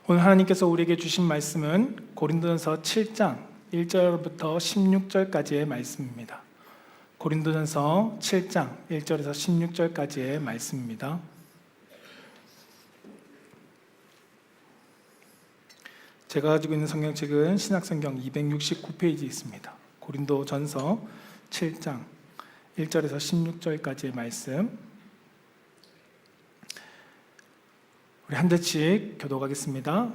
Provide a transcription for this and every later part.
오늘 하나님께서 우리에게 주신 말씀은 고린도전서 7장 1절부터 16절까지의 말씀입니다. 고린도전서 7장 1절에서 16절까지의 말씀입니다. 제가 가지고 있는 성경책은 신약성경 269페이지 있습니다. 고린도전서 7장 1절에서 16절까지의 말씀, 우리 한 절씩 교독하겠습니다.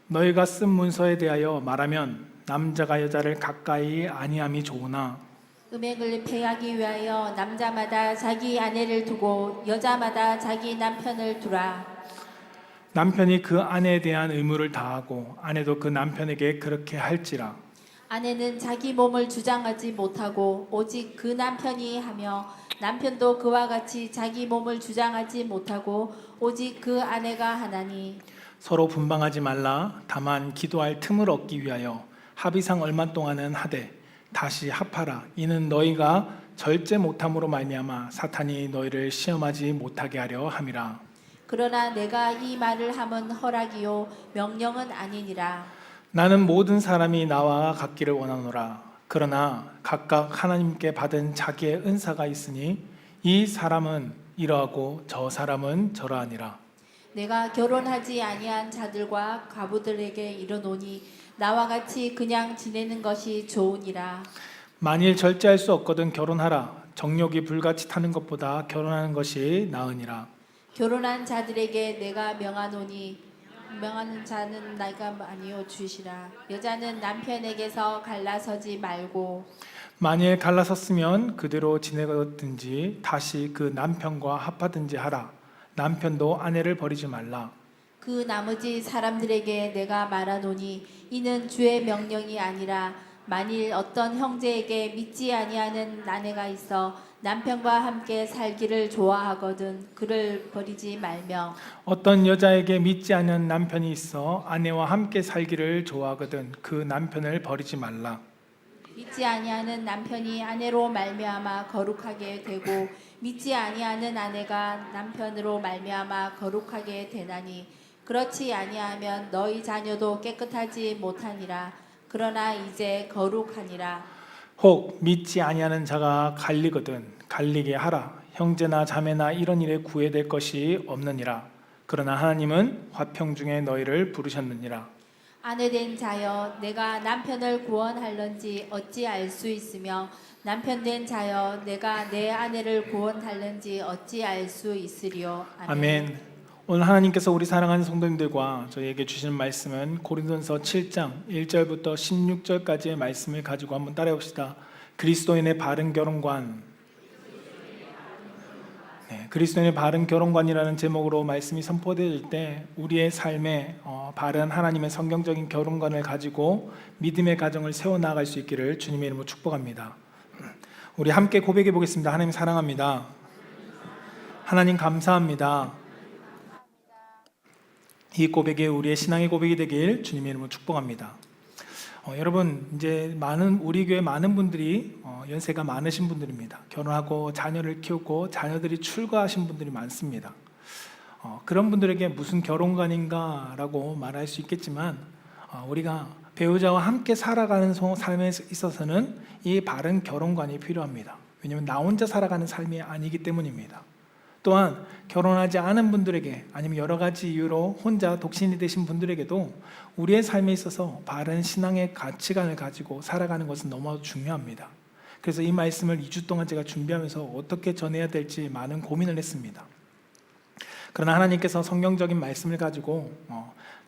너희가 쓴 문서에 대하여 말하면 남자가 여자를 가까이 아니함이 좋으나 음행을 패하기 위하여 남자마다 자기 아내를 두고 여자마다 자기 남편을 두라. 남편이 그 아내에 대한 의무를 다하고 아내도 그 남편에게 그렇게 할지라. 아내는 자기 몸을 주장하지 못하고 오직 그 남편이 하며 남편도 그와 같이 자기 몸을 주장하지 못하고 오직 그 아내가 하나니. 서로 분방하지 말라. 다만 기도할 틈을 얻기 위하여 합의상 얼마 동안은 하되 다시 합하라. 이는 너희가 절제 못함으로 말미암아 사탄이 너희를 시험하지 못하게 하려 함이라. 그러나 내가 이 말을 함은 허락이요 명령은 아니니라. 나는 모든 사람이 나와 같기를 원하노라. 그러나 각각 하나님께 받은 자기의 은사가 있으니 이 사람은 이러하고 저 사람은 저러하니라. 내가 결혼하지 아니한 자들과 과부들에게 이르노니 나와 같이 그냥 지내는 것이 좋으니라. 만일 절제할 수 없거든 결혼하라. 정욕이 불같이 타는 것보다 결혼하는 것이 나으니라. 결혼한 자들에게 내가 명하노니 명하는 자는 내가 아니요 주시라. 여자는 남편에게서 갈라서지 말고 만일 갈라섰으면 그대로 지내든지 다시 그 남편과 합하든지 하라. 남편도 아내를 버리지 말라. 그 나머지 사람들에게 내가 말하노니 이는 주의 명령이 아니라 만일 어떤 형제에게 믿지 아니하는 아내가 있어 남편과 함께 살기를 좋아하거든 그를 버리지 말며, 어떤 여자에게 믿지 않는 남편이 있어 아내와 함께 살기를 좋아하거든 그 남편을 버리지 말라. 믿지 아니하는 남편이 아내로 말미암아 거룩하게 되고 믿지 아니하는 아내가 남편으로 말미암아 거룩하게 되나니 그렇지 아니하면 너희 자녀도 깨끗하지 못하니라. 그러나 이제 거룩하니라. 혹 믿지 아니하는 자가 갈리거든 갈리게 하라. 형제나 자매나 이런 일에 구애될 것이 없느니라. 그러나 하나님은 화평 중에 너희를 부르셨느니라. 아내된 자여 내가 남편을 구원할런지 어찌 알 수 있으며 남편된 자여 내가 내 아내를 구원할는지 어찌 알 수 있으리요. 아멘. 오늘 하나님께서 우리 사랑하는 성도님들과 저희에게 주시는 말씀은 고린도전서 7장 1절부터 16절까지의 말씀을 가지고 한번 따라해 봅시다. 그리스도인의 바른 결혼관. 그리스도인의 바른 결혼관이라는 제목으로 말씀이 선포될 때 우리의 삶에 바른 하나님의 성경적인 결혼관을 가지고 믿음의 가정을 세워나갈 수 있기를 주님의 이름으로 축복합니다. 우리 함께 고백해 보겠습니다. 하나님 사랑합니다. 하나님 감사합니다. 이 고백이 우리의 신앙의 고백이 되길 주님의 이름으로 축복합니다. 여러분, 이제 우리 교회 많은 분들이 연세가 많으신 분들입니다. 결혼하고 자녀를 키우고 자녀들이 출가하신 분들이 많습니다. 그런 분들에게 무슨 결혼관인가라고 말할 수 있겠지만 우리가 배우자와 함께 살아가는 삶에 있어서는 이 바른 결혼관이 필요합니다. 왜냐하면 나 혼자 살아가는 삶이 아니기 때문입니다. 또한 결혼하지 않은 분들에게 아니면 여러 가지 이유로 혼자 독신이 되신 분들에게도 우리의 삶에 있어서 바른 신앙의 가치관을 가지고 살아가는 것은 너무 중요합니다. 그래서 이 말씀을 2주 동안 제가 준비하면서 어떻게 전해야 될지 많은 고민을 했습니다. 그러나 하나님께서 성경적인 말씀을 가지고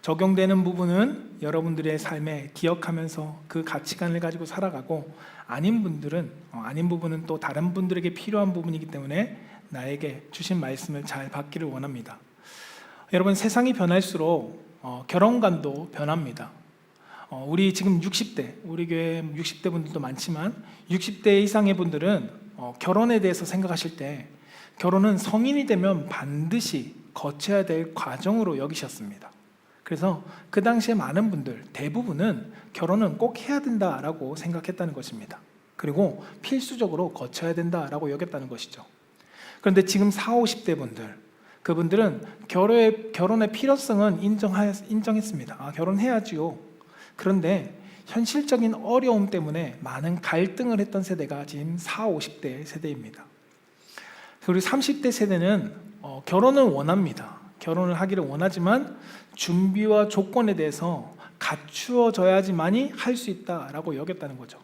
적용되는 부분은 여러분들의 삶에 기억하면서 그 가치관을 가지고 살아가고 아닌 부분은 또 다른 분들에게 필요한 부분이기 때문에 나에게 주신 말씀을 잘 받기를 원합니다. 여러분, 세상이 변할수록 결혼관도 변합니다. 우리 지금 60대, 우리 교회 60대 분들도 많지만 60대 이상의 분들은 결혼에 대해서 생각하실 때 결혼은 성인이 되면 반드시 거쳐야 될 과정으로 여기셨습니다. 그래서 그 당시에 많은 분들, 대부분은 결혼은 꼭 해야 된다라고 생각했다는 것입니다. 그리고 필수적으로 거쳐야 된다라고 여겼다는 것이죠. 그런데 지금 40, 50대 분들, 그분들은 결혼의 필요성은 인정했습니다. 결혼해야지요. 그런데 현실적인 어려움 때문에 많은 갈등을 했던 세대가 지금 40, 50대 세대입니다. 그리고 30대 세대는 결혼을 원합니다. 결혼을 하기를 원하지만 준비와 조건에 대해서 갖추어져야지만이 할 수 있다라고 여겼다는 거죠.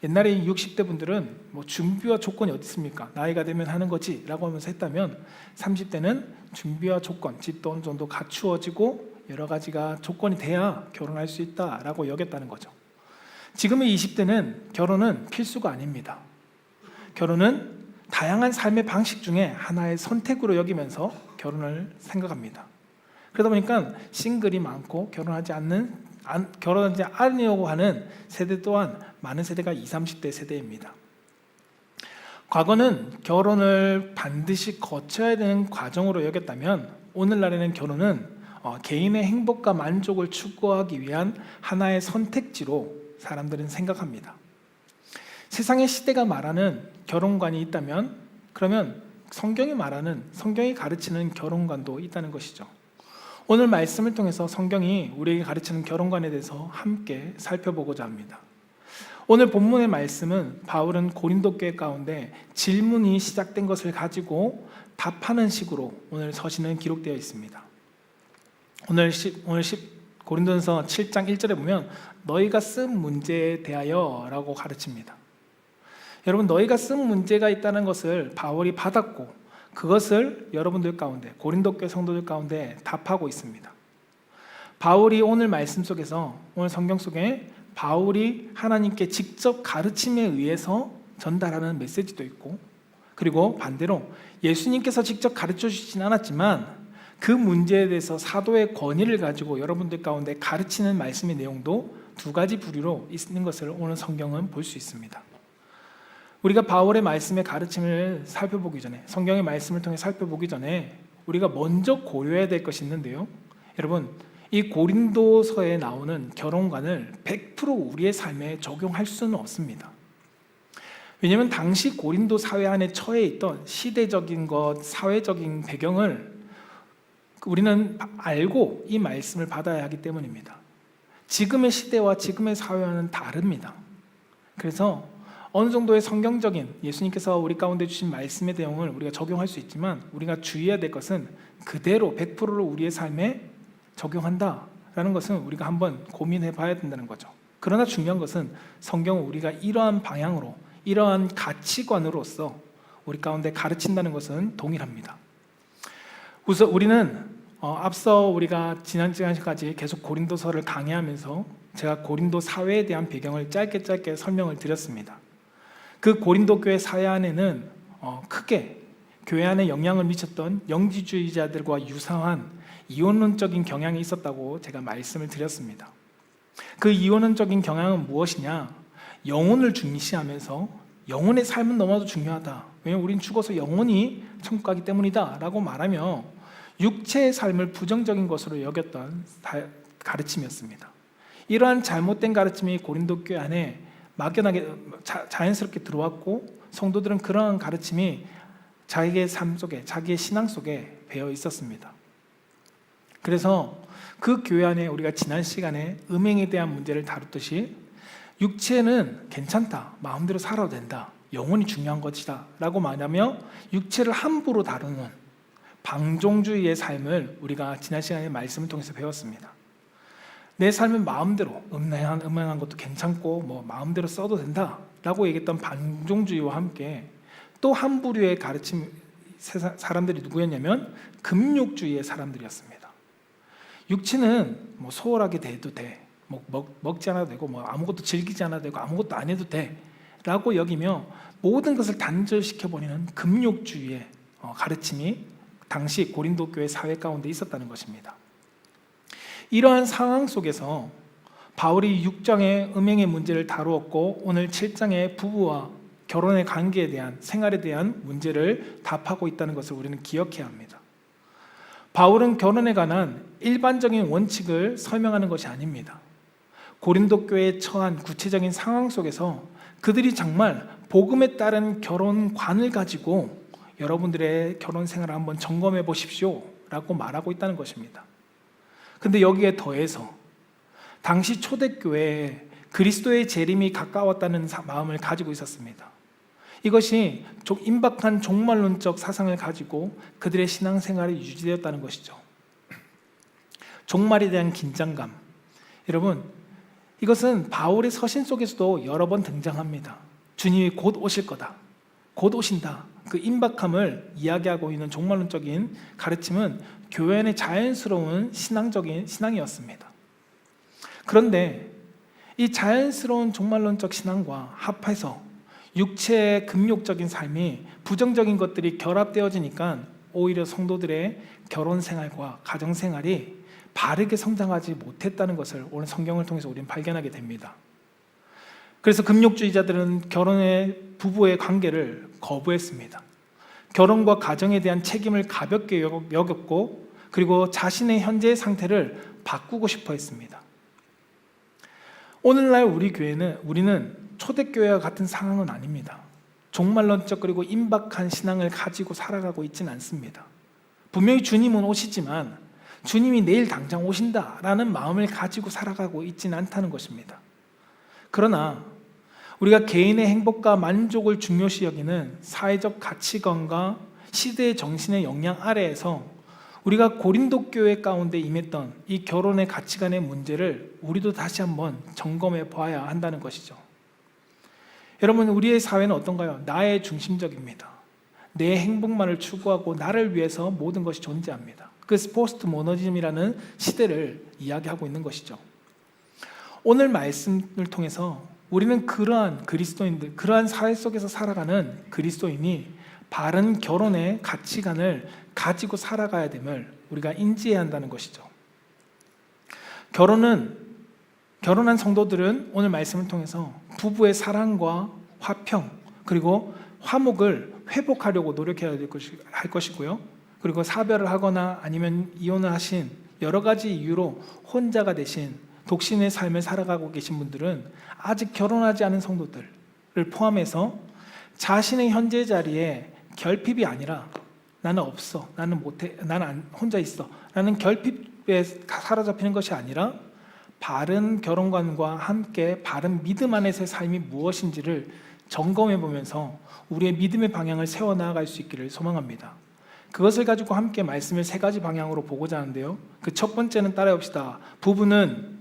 옛날에 60대 분들은 준비와 조건이 어디 있습니까? 나이가 되면 하는 거지 라고 하면서 했다면 30대는 준비와 조건, 집도 어느 정도 갖추어지고 여러 가지가 조건이 돼야 결혼할 수 있다라고 여겼다는 거죠. 지금의 20대는 결혼은 필수가 아닙니다. 결혼은 다양한 삶의 방식 중에 하나의 선택으로 여기면서 결혼을 생각합니다. 그러다 보니까 싱글이 많고 결혼하지 않으려고 하는 세대 또한 많은 세대가 20, 30대 세대입니다. 과거는 결혼을 반드시 거쳐야 되는 과정으로 여겼다면 오늘날에는 결혼은 개인의 행복과 만족을 추구하기 위한 하나의 선택지로 사람들은 생각합니다. 세상의 시대가 말하는 결혼관이 있다면 그러면 성경이 가르치는 결혼관도 있다는 것이죠. 오늘 말씀을 통해서 성경이 우리에게 가르치는 결혼관에 대해서 함께 살펴보고자 합니다. 오늘 본문의 말씀은 바울은 고린도 교회 가운데 질문이 시작된 것을 가지고 답하는 식으로 오늘 서신은 기록되어 있습니다. 오늘 고린도전서 7장 1절에 보면 너희가 쓴 문제에 대하여 라고 가르칩니다. 여러분, 너희가 쓴 문제가 있다는 것을 바울이 받았고 그것을 여러분들 가운데, 고린도 교회 성도들 가운데 답하고 있습니다. 바울이 오늘 말씀 속에서, 오늘 성경 속에 바울이 하나님께 직접 가르침에 의해서 전달하는 메시지도 있고, 그리고 반대로 예수님께서 직접 가르쳐 주시진 않았지만 그 문제에 대해서 사도의 권위를 가지고 여러분들 가운데 가르치는 말씀의 내용도 두 가지 부류로 있는 것을 오늘 성경은 볼 수 있습니다. 우리가 바울의 말씀의 가르침을 살펴보기 전에, 성경의 말씀을 통해 살펴보기 전에 우리가 먼저 고려해야 될 것이 있는데요. 여러분, 이 고린도서에 나오는 결혼관을 100% 우리의 삶에 적용할 수는 없습니다. 왜냐하면 당시 고린도 사회 안에 처해 있던 시대적인 것, 사회적인 배경을 우리는 알고 이 말씀을 받아야 하기 때문입니다. 지금의 시대와 지금의 사회와는 다릅니다. 그래서 어느 정도의 성경적인 예수님께서 우리 가운데 주신 말씀의 내용을 우리가 적용할 수 있지만 우리가 주의해야 될 것은 그대로 100%를 우리의 삶에 적용한다라는 것은 우리가 한번 고민해 봐야 된다는 거죠. 그러나 중요한 것은 성경은 우리가 이러한 방향으로, 이러한 가치관으로서 우리 가운데 가르친다는 것은 동일합니다. 우선 우리는 앞서 우리가 지난 시간까지 계속 고린도서를 강의하면서 제가 고린도 사회에 대한 배경을 짧게 설명을 드렸습니다. 그 고린도 교회 사회 안에는 크게 교회 안에 영향을 미쳤던 영지주의자들과 유사한 이원론적인 경향이 있었다고 제가 말씀을 드렸습니다. 그 이원론적인 경향은 무엇이냐? 영혼을 중시하면서 영혼의 삶은 너무나도 중요하다. 왜냐하면 우린 죽어서 영혼이 천국 가기 때문이다 라고 말하며 육체의 삶을 부정적인 것으로 여겼던 가르침이었습니다. 이러한 잘못된 가르침이 고린도 교회 안에 막연하게 자연스럽게 들어왔고 성도들은 그러한 가르침이 자기의 삶 속에, 자기의 신앙 속에 배어 있었습니다. 그래서 그 교회 안에 우리가 지난 시간에 음행에 대한 문제를 다뤘듯이 육체는 괜찮다, 마음대로 살아도 된다, 영혼이 중요한 것이다 라고 말하며 육체를 함부로 다루는 방종주의의 삶을 우리가 지난 시간에 말씀을 통해서 배웠습니다. 내 삶은 마음대로 음행한 것도 괜찮고 마음대로 써도 된다라고 얘기했던 방종주의와 함께 또 한 부류의 가르침 사람들이 누구였냐면 금욕주의의 사람들이었습니다. 육체는 소홀하게 돼도 돼, 먹지 않아도 되고 아무것도 즐기지 않아도 되고 아무것도 안 해도 돼라고 여기며 모든 것을 단절시켜버리는 금욕주의의 가르침이 당시 고린도 교회 사회 가운데 있었다는 것입니다. 이러한 상황 속에서 바울이 6장의 음행의 문제를 다루었고 오늘 7장의 부부와 결혼의 관계에 대한, 생활에 대한 문제를 답하고 있다는 것을 우리는 기억해야 합니다. 바울은 결혼에 관한 일반적인 원칙을 설명하는 것이 아닙니다. 고린도 교회에 처한 구체적인 상황 속에서 그들이 정말 복음에 따른 결혼관을 가지고 여러분들의 결혼 생활을 한번 점검해 보십시오 라고 말하고 있다는 것입니다. 근데 여기에 더해서 당시 초대교회에 그리스도의 재림이 가까웠다는 마음을 가지고 있었습니다. 이것이 임박한 종말론적 사상을 가지고 그들의 신앙생활이 유지되었다는 것이죠. 종말에 대한 긴장감, 여러분, 이것은 바울의 서신 속에서도 여러 번 등장합니다. 주님이 곧 오실 거다, 곧 오신다. 그 임박함을 이야기하고 있는 종말론적인 가르침은 교회 안의 자연스러운 신앙적인 신앙이었습니다. 그런데 이 자연스러운 종말론적 신앙과 합해서 육체의 금욕적인 삶이 부정적인 것들이 결합되어지니까 오히려 성도들의 결혼 생활과 가정 생활이 바르게 성장하지 못했다는 것을 오늘 성경을 통해서 우리는 발견하게 됩니다. 그래서 금욕주의자들은 결혼의 부부의 관계를 거부했습니다. 결혼과 가정에 대한 책임을 가볍게 여겼고, 그리고 자신의 현재의 상태를 바꾸고 싶어 했습니다. 오늘날 우리는 초대교회와 같은 상황은 아닙니다. 종말론적 그리고 임박한 신앙을 가지고 살아가고 있지는 않습니다. 분명히 주님은 오시지만 주님이 내일 당장 오신다라는 마음을 가지고 살아가고 있지는 않다는 것입니다. 그러나 우리가 개인의 행복과 만족을 중요시 여기는 사회적 가치관과 시대의 정신의 영향 아래에서 우리가 고린도 교회 가운데 임했던 이 결혼의 가치관의 문제를 우리도 다시 한번 점검해 봐야 한다는 것이죠. 여러분, 우리의 사회는 어떤가요? 나의 중심적입니다. 내 행복만을 추구하고 나를 위해서 모든 것이 존재합니다. 그 포스트 모더니즘이라는 시대를 이야기하고 있는 것이죠. 오늘 말씀을 통해서 우리는 그러한 그리스도인들, 그러한 사회 속에서 살아가는 그리스도인이 바른 결혼의 가치관을 가지고 살아가야 됨을 우리가 인지해야 한다는 것이죠. 결혼한 성도들은 오늘 말씀을 통해서 부부의 사랑과 화평, 그리고 화목을 회복하려고 노력해야 할 것이고요. 그리고 사별을 하거나 아니면 이혼을 하신 여러 가지 이유로 혼자가 되신 독신의 삶을 살아가고 계신 분들은 아직 결혼하지 않은 성도들을 포함해서 자신의 현재 자리에 결핍이 아니라 나는 없어, 나는 못해, 나는 혼자 있어 라는 결핍에 사로잡히는 것이 아니라 바른 결혼관과 함께 바른 믿음 안에서의 삶이 무엇인지를 점검해 보면서 우리의 믿음의 방향을 세워나갈 수 있기를 소망합니다. 그것을 가지고 함께 말씀을 3가지 방향으로 보고자 하는데요. 그 첫 번째는 따라해봅시다. 부부는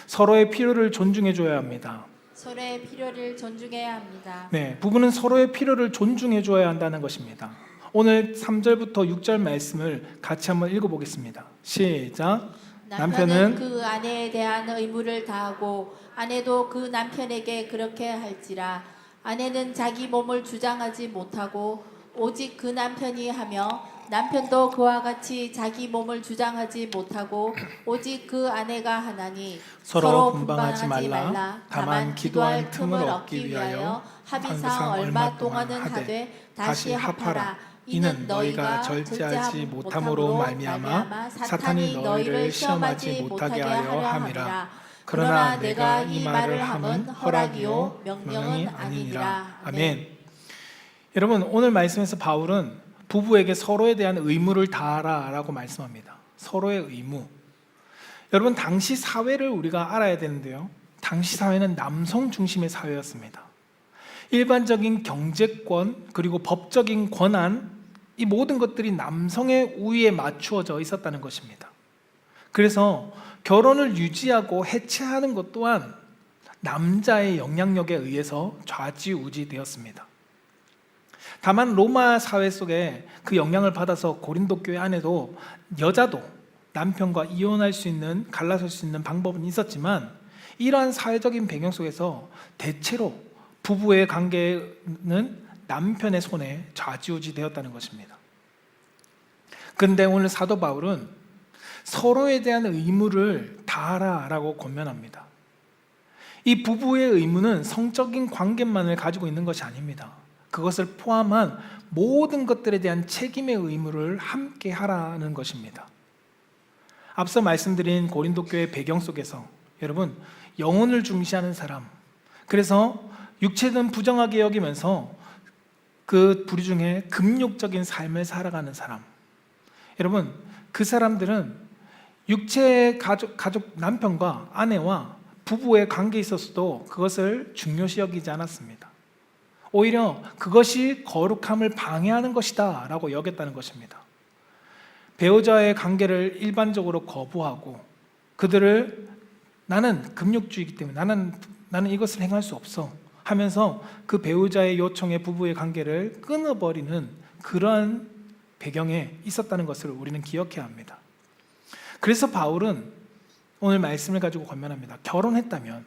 서로의 필요를 존중해 줘야 합니다. 서로의 필요를 존중해야 합니다. 네, 부부는 서로의 필요를 존중해 줘야 한다는 것입니다. 오늘 3절부터 6절 말씀을 같이 한번 읽어보겠습니다. 시작. 남편은 그 아내에 대한 의무를 다하고 아내도 그 남편에게 그렇게 할지라. 아내는 자기 몸을 주장하지 못하고 오직 그 남편이 하며 남편도 그와 같이 자기 몸을 주장하지 못하고 오직 그 아내가 하나니 서로 분방하지 말라. 다만 기도할 틈을 얻기 위하여 합의상 얼마 동안은 하되 다시 합하라. 이는 너희가 절제하지 못함으로 말미암아 사탄이 너희를 시험하지 못하게 하려 함이라. 그러나 내가 이 말을 함은 허락이요 명령은 아니니라. 아멘. 여러분, 오늘 말씀에서 바울은 부부에게 서로에 대한 의무를 다하라 라고 말씀합니다. 서로의 의무. 여러분, 당시 사회를 우리가 알아야 되는데요, 당시 사회는 남성 중심의 사회였습니다. 일반적인 경제권 그리고 법적인 권한, 이 모든 것들이 남성의 우위에 맞추어져 있었다는 것입니다. 그래서 결혼을 유지하고 해체하는 것 또한 남자의 영향력에 의해서 좌지우지 되었습니다. 다만 로마 사회 속에 그 영향을 받아서 고린도 교회 안에도 여자도 남편과 이혼할 수 있는, 갈라설 수 있는 방법은 있었지만 이러한 사회적인 배경 속에서 대체로 부부의 관계는 남편의 손에 좌지우지 되었다는 것입니다. 그런데 오늘 사도 바울은 서로에 대한 의무를 다하라 라고 권면합니다. 이 부부의 의무는 성적인 관계만을 가지고 있는 것이 아닙니다. 그것을 포함한 모든 것들에 대한 책임의 의무를 함께 하라는 것입니다. 앞서 말씀드린 고린도 교회 배경 속에서 여러분, 영혼을 중시하는 사람, 그래서 육체는 부정하게 여기면서 그 부류 중에 금욕적인 삶을 살아가는 사람, 여러분 그 사람들은 육체의 가족 남편과 아내와 부부의 관계에 있어서도 그것을 중요시 여기지 않았습니다. 오히려 그것이 거룩함을 방해하는 것이다 라고 여겼다는 것입니다. 배우자의 관계를 일반적으로 거부하고 그들을 나는 금욕주의이기 때문에 나는 이것을 행할 수 없어 하면서 그 배우자의 요청에 부부의 관계를 끊어버리는 그러한 배경에 있었다는 것을 우리는 기억해야 합니다. 그래서 바울은 오늘 말씀을 가지고 권면합니다. 결혼했다면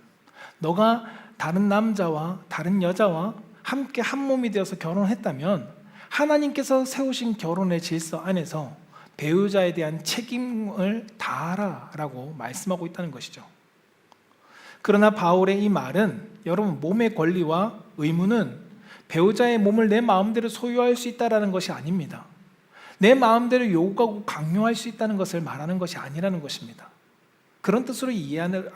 너가 다른 남자와 다른 여자와 함께 한 몸이 되어서 결혼했다면 하나님께서 세우신 결혼의 질서 안에서 배우자에 대한 책임을 다하라 라고 말씀하고 있다는 것이죠. 그러나 바울의 이 말은 여러분 몸의 권리와 의무는 배우자의 몸을 내 마음대로 소유할 수 있다는 것이 아닙니다. 내 마음대로 요구하고 강요할 수 있다는 것을 말하는 것이 아니라는 것입니다. 그런 뜻으로 이해하면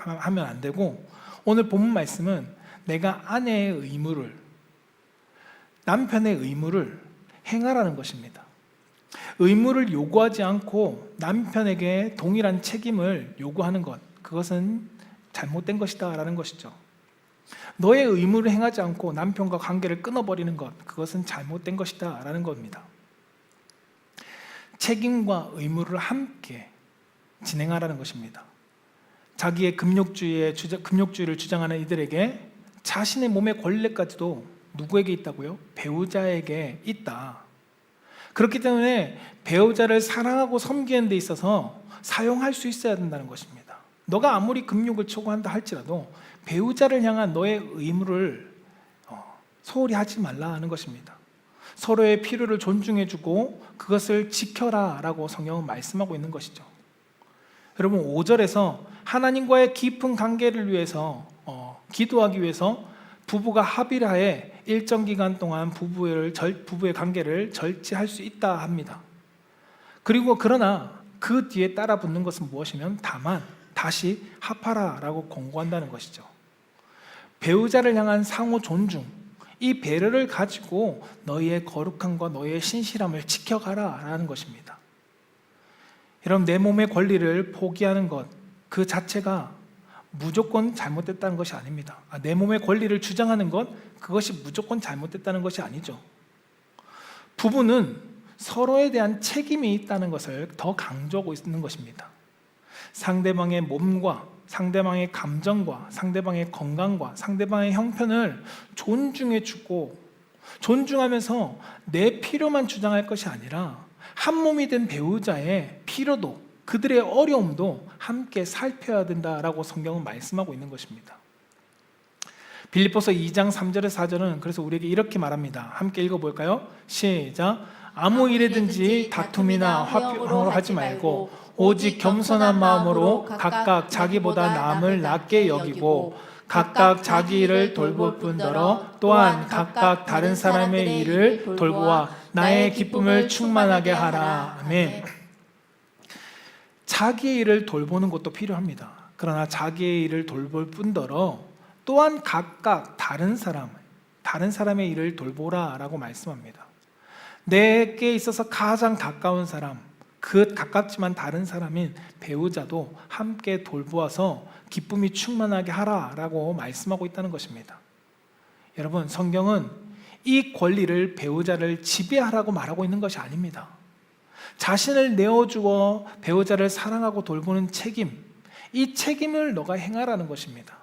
안 되고 오늘 본문 말씀은 내가 아내의 의무를, 남편의 의무를 행하라는 것입니다. 의무를 요구하지 않고 남편에게 동일한 책임을 요구하는 것, 그것은 잘못된 것이다 라는 것이죠. 너의 의무를 행하지 않고 남편과 관계를 끊어버리는 것, 그것은 잘못된 것이다 라는 겁니다. 책임과 의무를 함께 진행하라는 것입니다. 자기의 금욕주의를 주장하는 이들에게 자신의 몸의 권리까지도 누구에게 있다고요? 배우자에게 있다. 그렇기 때문에 배우자를 사랑하고 섬기는 데 있어서 사용할 수 있어야 된다는 것입니다. 너가 아무리 금욕을 추구한다 할지라도 배우자를 향한 너의 의무를 소홀히 하지 말라 하는 것입니다. 서로의 필요를 존중해주고 그것을 지켜라 라고 성경은 말씀하고 있는 것이죠. 여러분 5절에서 하나님과의 깊은 관계를 위해서 기도하기 위해서 부부가 합의를 하에 일정 기간 동안 부부의 관계를 절제할 수 있다 합니다. 그러나 그 뒤에 따라 붙는 것은 무엇이면 다만 다시 합하라 라고 권고한다는 것이죠. 배우자를 향한 상호 존중, 이 배려를 가지고 너희의 거룩함과 너희의 신실함을 지켜가라 라는 것입니다. 여러분 내 몸의 권리를 포기하는 것 그 자체가 무조건 잘못됐다는 것이 아닙니다. 내 몸의 권리를 주장하는 것 그것이 무조건 잘못됐다는 것이 아니죠. 부부는 서로에 대한 책임이 있다는 것을 더 강조하고 있는 것입니다. 상대방의 몸과 상대방의 감정과 상대방의 건강과 상대방의 형편을 존중해주고 존중하면서 내 필요만 주장할 것이 아니라 한 몸이 된 배우자의 필요도 그들의 어려움도 함께 살펴야 된다라고 성경은 말씀하고 있는 것입니다. 빌립보서 2장 3절에 4절은 그래서 우리에게 이렇게 말합니다. 함께 읽어볼까요? 시작. 아무 일에든지 다툼이나 화평으로 하지 말고 오직 겸손한 마음으로 각각 자기보다 남을 낮게 여기고 각각 자기 일을 돌볼 뿐더러 또한 각각 다른 사람의 일을 돌보아 나의 기쁨을 충만하게 하라. 아멘. 자기의 일을 돌보는 것도 필요합니다. 그러나 자기의 일을 돌볼 뿐더러 또한 각각 다른 사람의 일을 돌보라 라고 말씀합니다. 내게 있어서 가장 가까운 사람, 그 가깝지만 다른 사람인 배우자도 함께 돌보아서 기쁨이 충만하게 하라 라고 말씀하고 있다는 것입니다. 여러분 성경은 이 권리를 배우자를 지배하라고 말하고 있는 것이 아닙니다. 자신을 내어주어 배우자를 사랑하고 돌보는 책임, 이 책임을 너가 행하라는 것입니다.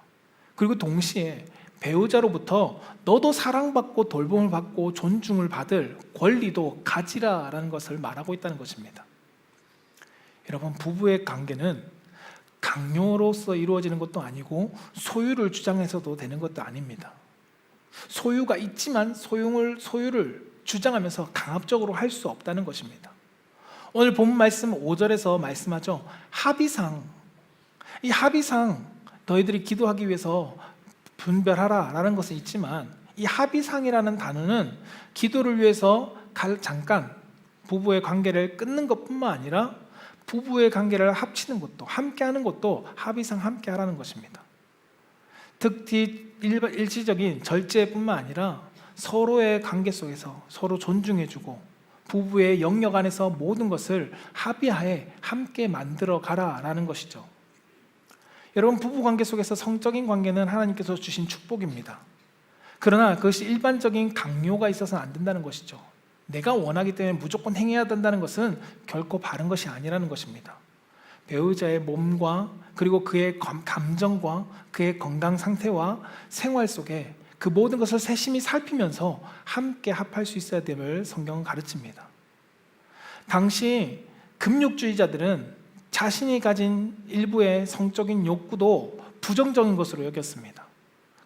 그리고 동시에 배우자로부터 너도 사랑받고 돌봄을 받고 존중을 받을 권리도 가지라라는 것을 말하고 있다는 것입니다. 여러분 부부의 관계는 강요로서 이루어지는 것도 아니고 소유를 주장해서도 되는 것도 아닙니다. 소유가 있지만 소유를 주장하면서 강압적으로 할 수 없다는 것입니다. 오늘 본 말씀 5절에서 말씀하죠. 합의상, 이 합의상 너희들이 기도하기 위해서 분별하라 라는 것은 있지만 이 합의상이라는 단어는 기도를 위해서 잠깐 부부의 관계를 끊는 것뿐만 아니라 부부의 관계를 합치는 것도 함께하는 것도 합의상 함께하라는 것입니다. 특히 일시적인 절제뿐만 아니라 서로의 관계 속에서 서로 존중해주고 부부의 영역 안에서 모든 것을 합의하에 함께 만들어 가라라는 것이죠. 여러분, 부부 관계 속에서 성적인 관계는 하나님께서 주신 축복입니다. 그러나 그것이 일반적인 강요가 있어서는 안 된다는 것이죠. 내가 원하기 때문에 무조건 행해야 된다는 것은 결코 바른 것이 아니라는 것입니다. 배우자의 몸과 그리고 그의 감정과 그의 건강 상태와 생활 속에 그 모든 것을 세심히 살피면서 함께 합할 수 있어야 됨을 성경은 가르칩니다. 당시 금욕주의자들은 자신이 가진 일부의 성적인 욕구도 부정적인 것으로 여겼습니다.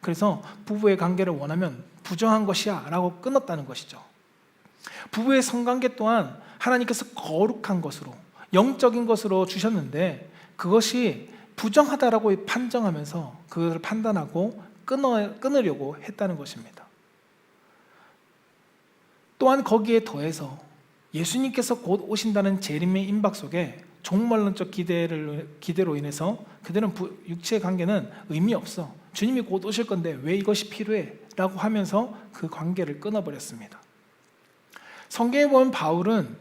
그래서 부부의 관계를 원하면 부정한 것이야 라고 끊었다는 것이죠. 부부의 성관계 또한 하나님께서 거룩한 것으로 영적인 것으로 주셨는데 그것이 부정하다라고 판정하면서 그것을 판단하고 끊으려고 했다는 것입니다. 또한 거기에 더해서 예수님께서 곧 오신다는 재림의 임박 속에 종말론적 기대로 인해서 그들은 육체의 관계는 의미 없어, 주님이 곧 오실 건데 왜 이것이 필요해? 라고 하면서 그 관계를 끊어버렸습니다. 성경에 보면 바울은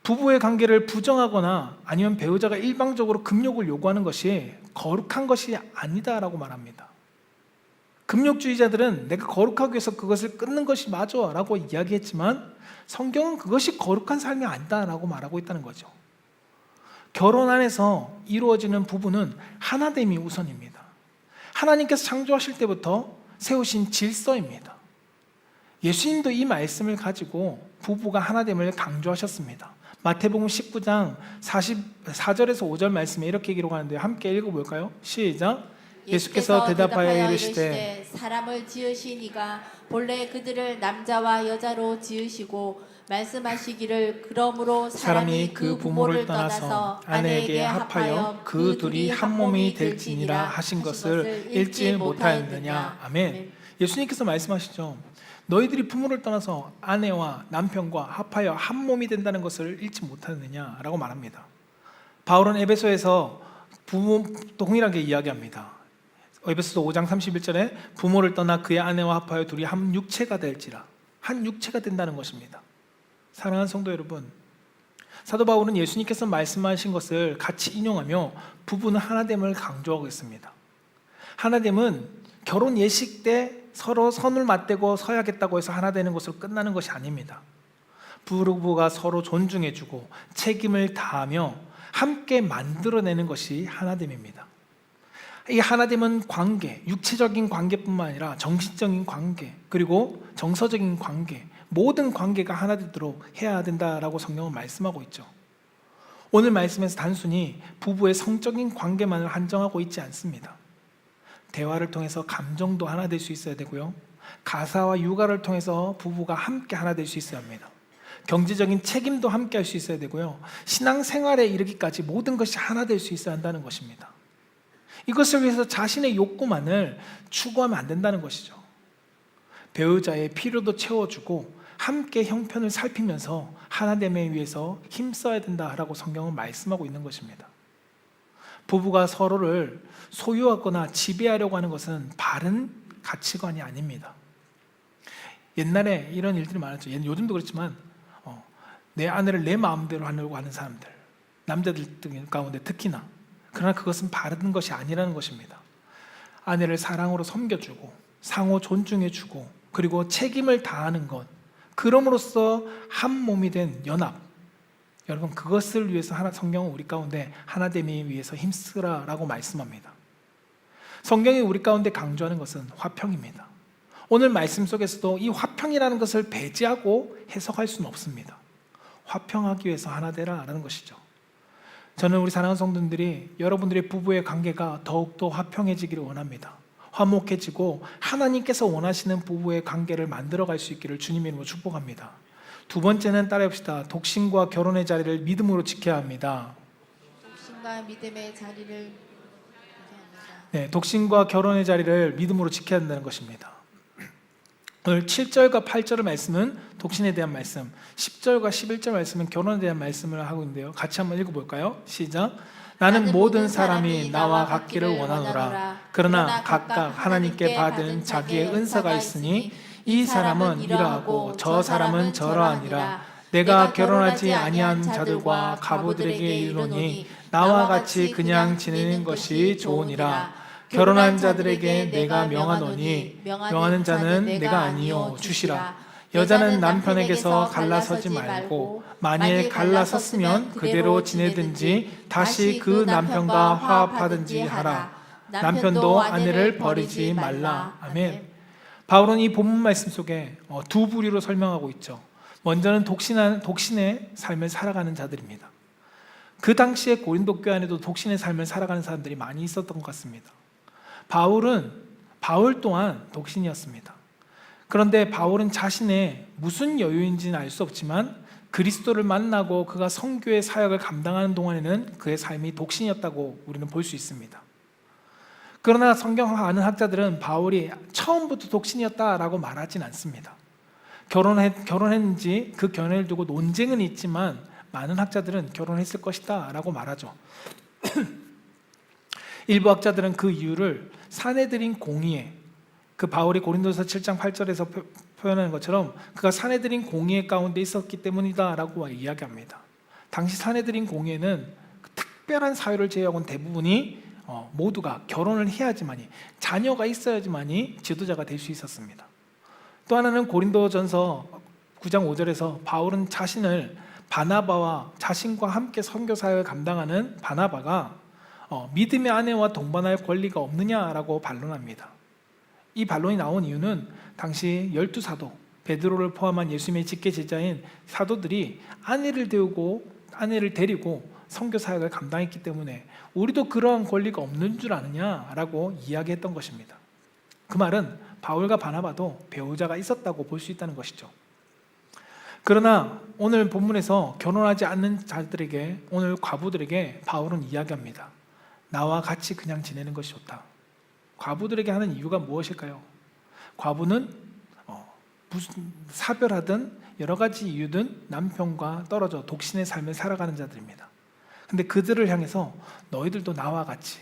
부부의 관계를 부정하거나 아니면 배우자가 일방적으로 금욕을 요구하는 것이 거룩한 것이 아니다라고 말합니다. 금욕주의자들은 내가 거룩하기 위해서 그것을 끊는 것이 맞아 라고 이야기했지만 성경은 그것이 거룩한 삶이 아니다라고 말하고 있다는 거죠. 결혼 안에서 이루어지는 부부는 하나됨이 우선입니다. 하나님께서 창조하실 때부터 세우신 질서입니다. 예수님도 이 말씀을 가지고 부부가 하나됨을 강조하셨습니다. 마태복음 19장 44절에서 5절 말씀에 이렇게 기록하는데요. 함께 읽어볼까요? 시작. 예수께서 대답하여 이르시되 사람을 지으신 이가 본래 그들을 남자와 여자로 지으시고 말씀하시기를 그러므로 사람이 그 부모를 떠나서 아내에게 합하여 그 둘이 한 몸이 될지니라 하신 것을 읽지 못하였느냐. 아멘. 예수님께서 말씀하시죠. 너희들이 부모를 떠나서 아내와 남편과 합하여 한 몸이 된다는 것을 읽지 못하느냐라고 말합니다. 바울은 에베소에서 부모 동일하게 이야기합니다. 에베소서 5장 31절에 부모를 떠나 그의 아내와 합하여 둘이 한 육체가 될지라, 한 육체가 된다는 것입니다. 사랑하는 성도 여러분, 사도 바울은 예수님께서 말씀하신 것을 같이 인용하며 부부는 하나됨을 강조하고 있습니다. 하나됨은 결혼 예식 때 서로 선을 맞대고 서야겠다고 해서 하나 되는 것으로 끝나는 것이 아닙니다. 부부가 서로 존중해주고 책임을 다하며 함께 만들어내는 것이 하나됨입니다. 이 하나됨은 관계, 육체적인 관계뿐만 아니라 정신적인 관계, 그리고 정서적인 관계, 모든 관계가 하나 되도록 해야 된다라고 성경은 말씀하고 있죠. 오늘 말씀에서 단순히 부부의 성적인 관계만을 한정하고 있지 않습니다. 대화를 통해서 감정도 하나 될 수 있어야 되고요. 가사와 육아를 통해서 부부가 함께 하나 될 수 있어야 합니다. 경제적인 책임도 함께 할 수 있어야 되고요. 신앙생활에 이르기까지 모든 것이 하나 될 수 있어야 한다는 것입니다. 이것을 위해서 자신의 욕구만을 추구하면 안 된다는 것이죠. 배우자의 필요도 채워주고 함께 형편을 살피면서 하나됨에 위해서 힘써야 된다라고 성경은 말씀하고 있는 것입니다. 부부가 서로를 소유하거나 지배하려고 하는 것은 바른 가치관이 아닙니다. 옛날에 이런 일들이 많았죠. 요즘도 그렇지만 내 아내를 내 마음대로 하려고 하는 사람들, 남자들 가운데 특히나. 그러나 그것은 바른 것이 아니라는 것입니다. 아내를 사랑으로 섬겨주고 상호 존중해주고 그리고 책임을 다하는 것, 그럼으로써 한 몸이 된 연합, 여러분 그것을 위해서 성경은 우리 가운데 하나됨이 위해서 힘쓰라라고 말씀합니다. 성경이 우리 가운데 강조하는 것은 화평입니다. 오늘 말씀 속에서도 이 화평이라는 것을 배제하고 해석할 수는 없습니다. 화평하기 위해서 하나 되라라는 것이죠. 저는 우리 사랑하는 성도들이 여러분들의 부부의 관계가 더욱더 화평해지기를 원합니다. 화목해지고 하나님께서 원하시는 부부의 관계를 만들어갈 수 있기를 주님의 이름으로 축복합니다. 두 번째는 따라해봅시다. 독신과 결혼의 자리를 믿음으로 지켜야 합니다. 독신과 믿음의 자리를 지켜야 합니다. 네, 독신과 결혼의 자리를 믿음으로 지켜야 한다는 것입니다. 오늘 7절과 8절의 말씀은 독신에 대한 말씀, 10절과 11절 말씀은 결혼에 대한 말씀을 하고 있는데요. 같이 한번 읽어볼까요? 시작. 나는 모든 사람이 나와 같기를 원하노라. 그러나 각각 하나님께 받은 자기의 은사가 있으니 이 사람은 이러하고 저 사람은 저러하니라. 내가 결혼하지 아니한 자들과 과부들에게 이르노니 나와 같이 그냥 지내는 것이 좋으니라. 결혼한 자들에게 내가 명하노니 명하는 자는 내가 아니요 주시라. 여자는 남편에게서 갈라서지 말고 만일 갈라섰으면 그대로 지내든지 다시 그 남편과 화합하든지 하라. 남편도 아내를 버리지 말라. 아멘. 바울은 이 본문 말씀 속에 두 부류로 설명하고 있죠. 먼저는 독신의 삶을 살아가는 자들입니다. 그 당시에 고린도 교회 안에도 독신의 삶을 살아가는 사람들이 많이 있었던 것 같습니다. 바울 또한 독신이었습니다. 그런데 바울은 자신의 무슨 여유인지는 알 수 없지만 그리스도를 만나고 그가 선교의 사역을 감당하는 동안에는 그의 삶이 독신이었다고 우리는 볼 수 있습니다. 그러나 성경 아는 학자들은 바울이 처음부터 독신이었다라고 말하진 않습니다. 결혼했는지 그 견해를 두고 논쟁은 있지만 많은 학자들은 결혼했을 것이다 라고 말하죠. 일부 학자들은 그 이유를 사내들인 공의에, 그 바울이 고린도서 7장 8절에서 표현하는 것처럼 그가 사내들인 공의회 가운데 있었기 때문이다 라고 이야기합니다. 당시 사내들인 공의회는 특별한 사유를 제외하고는 대부분이 모두가 결혼을 해야지만이, 자녀가 있어야지만이 지도자가 될 수 있었습니다. 또 하나는 고린도전서 9장 5절에서 바울은 자신을 바나바와 자신과 함께 선교 사역을 감당하는 바나바가 믿음의 아내와 동반할 권리가 없느냐라고 반론합니다. 이 반론이 나온 이유는 당시 12사도 베드로를 포함한 예수님의 직계 제자인 사도들이 아내를 데리고 선교 사역을 감당했기 때문에 우리도 그러한 권리가 없는 줄 아느냐라고 이야기했던 것입니다. 그 말은 바울과 바나바도 배우자가 있었다고 볼 수 있다는 것이죠. 그러나 오늘 본문에서 결혼하지 않는 자들에게, 오늘 과부들에게 바울은 이야기합니다. 나와 같이 그냥 지내는 것이 좋다. 과부들에게 하는 이유가 무엇일까요? 과부는 무슨 사별하든 여러 가지 이유든 남편과 떨어져 독신의 삶을 살아가는 자들입니다. 근데 그들을 향해서 너희들도 나와 같이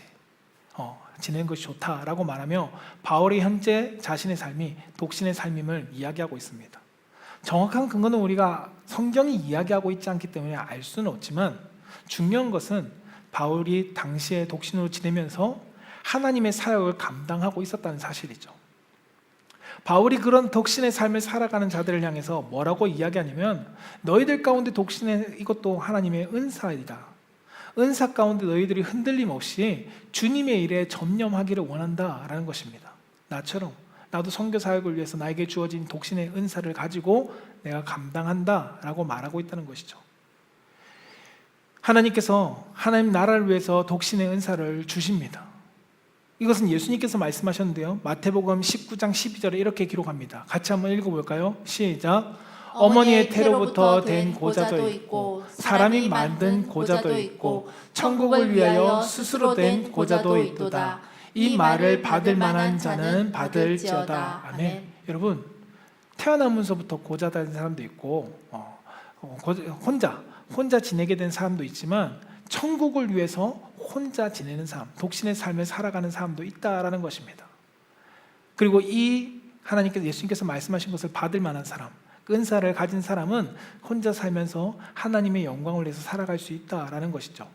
지내는 것이 좋다라고 말하며 바울이 현재 자신의 삶이 독신의 삶임을 이야기하고 있습니다. 정확한 근거는 우리가 성경이 이야기하고 있지 않기 때문에 알 수는 없지만 중요한 것은 바울이 당시에 독신으로 지내면서 하나님의 사역을 감당하고 있었다는 사실이죠. 바울이 그런 독신의 삶을 살아가는 자들을 향해서 뭐라고 이야기하냐면 너희들 가운데 독신의 이것도 하나님의 은사이다. 은사 가운데 너희들이 흔들림 없이 주님의 일에 전념하기를 원한다라는 것입니다. 나처럼 나도 선교 사역을 위해서 나에게 주어진 독신의 은사를 가지고 내가 감당한다라고 말하고 있다는 것이죠. 하나님께서 하나님 나라를 위해서 독신의 은사를 주십니다. 이것은 예수님께서 말씀하셨는데요. 마태복음 19장 12절에 이렇게 기록합니다. 같이 한번 읽어볼까요? 시작. 어머니의 태로부터 된 고자도 있고 사람이 만든 고자도 있고 천국을 위하여 스스로 된 고자도 있도다. 이 말을 받을 만한 자는 받을지어다. 아멘. 여러분, 태어나면서부터 고자된 사람도 있고 혼자 지내게 된 사람도 있지만 천국을 위해서 혼자 지내는 사람, 독신의 삶을 살아가는 사람도 있다라는 것입니다. 그리고 이 하나님께서, 예수님께서 말씀하신 것을 받을 만한 사람, 은사를 가진 사람은 혼자 살면서 하나님의 영광을 위해서 살아갈 수 있다라는 것이죠.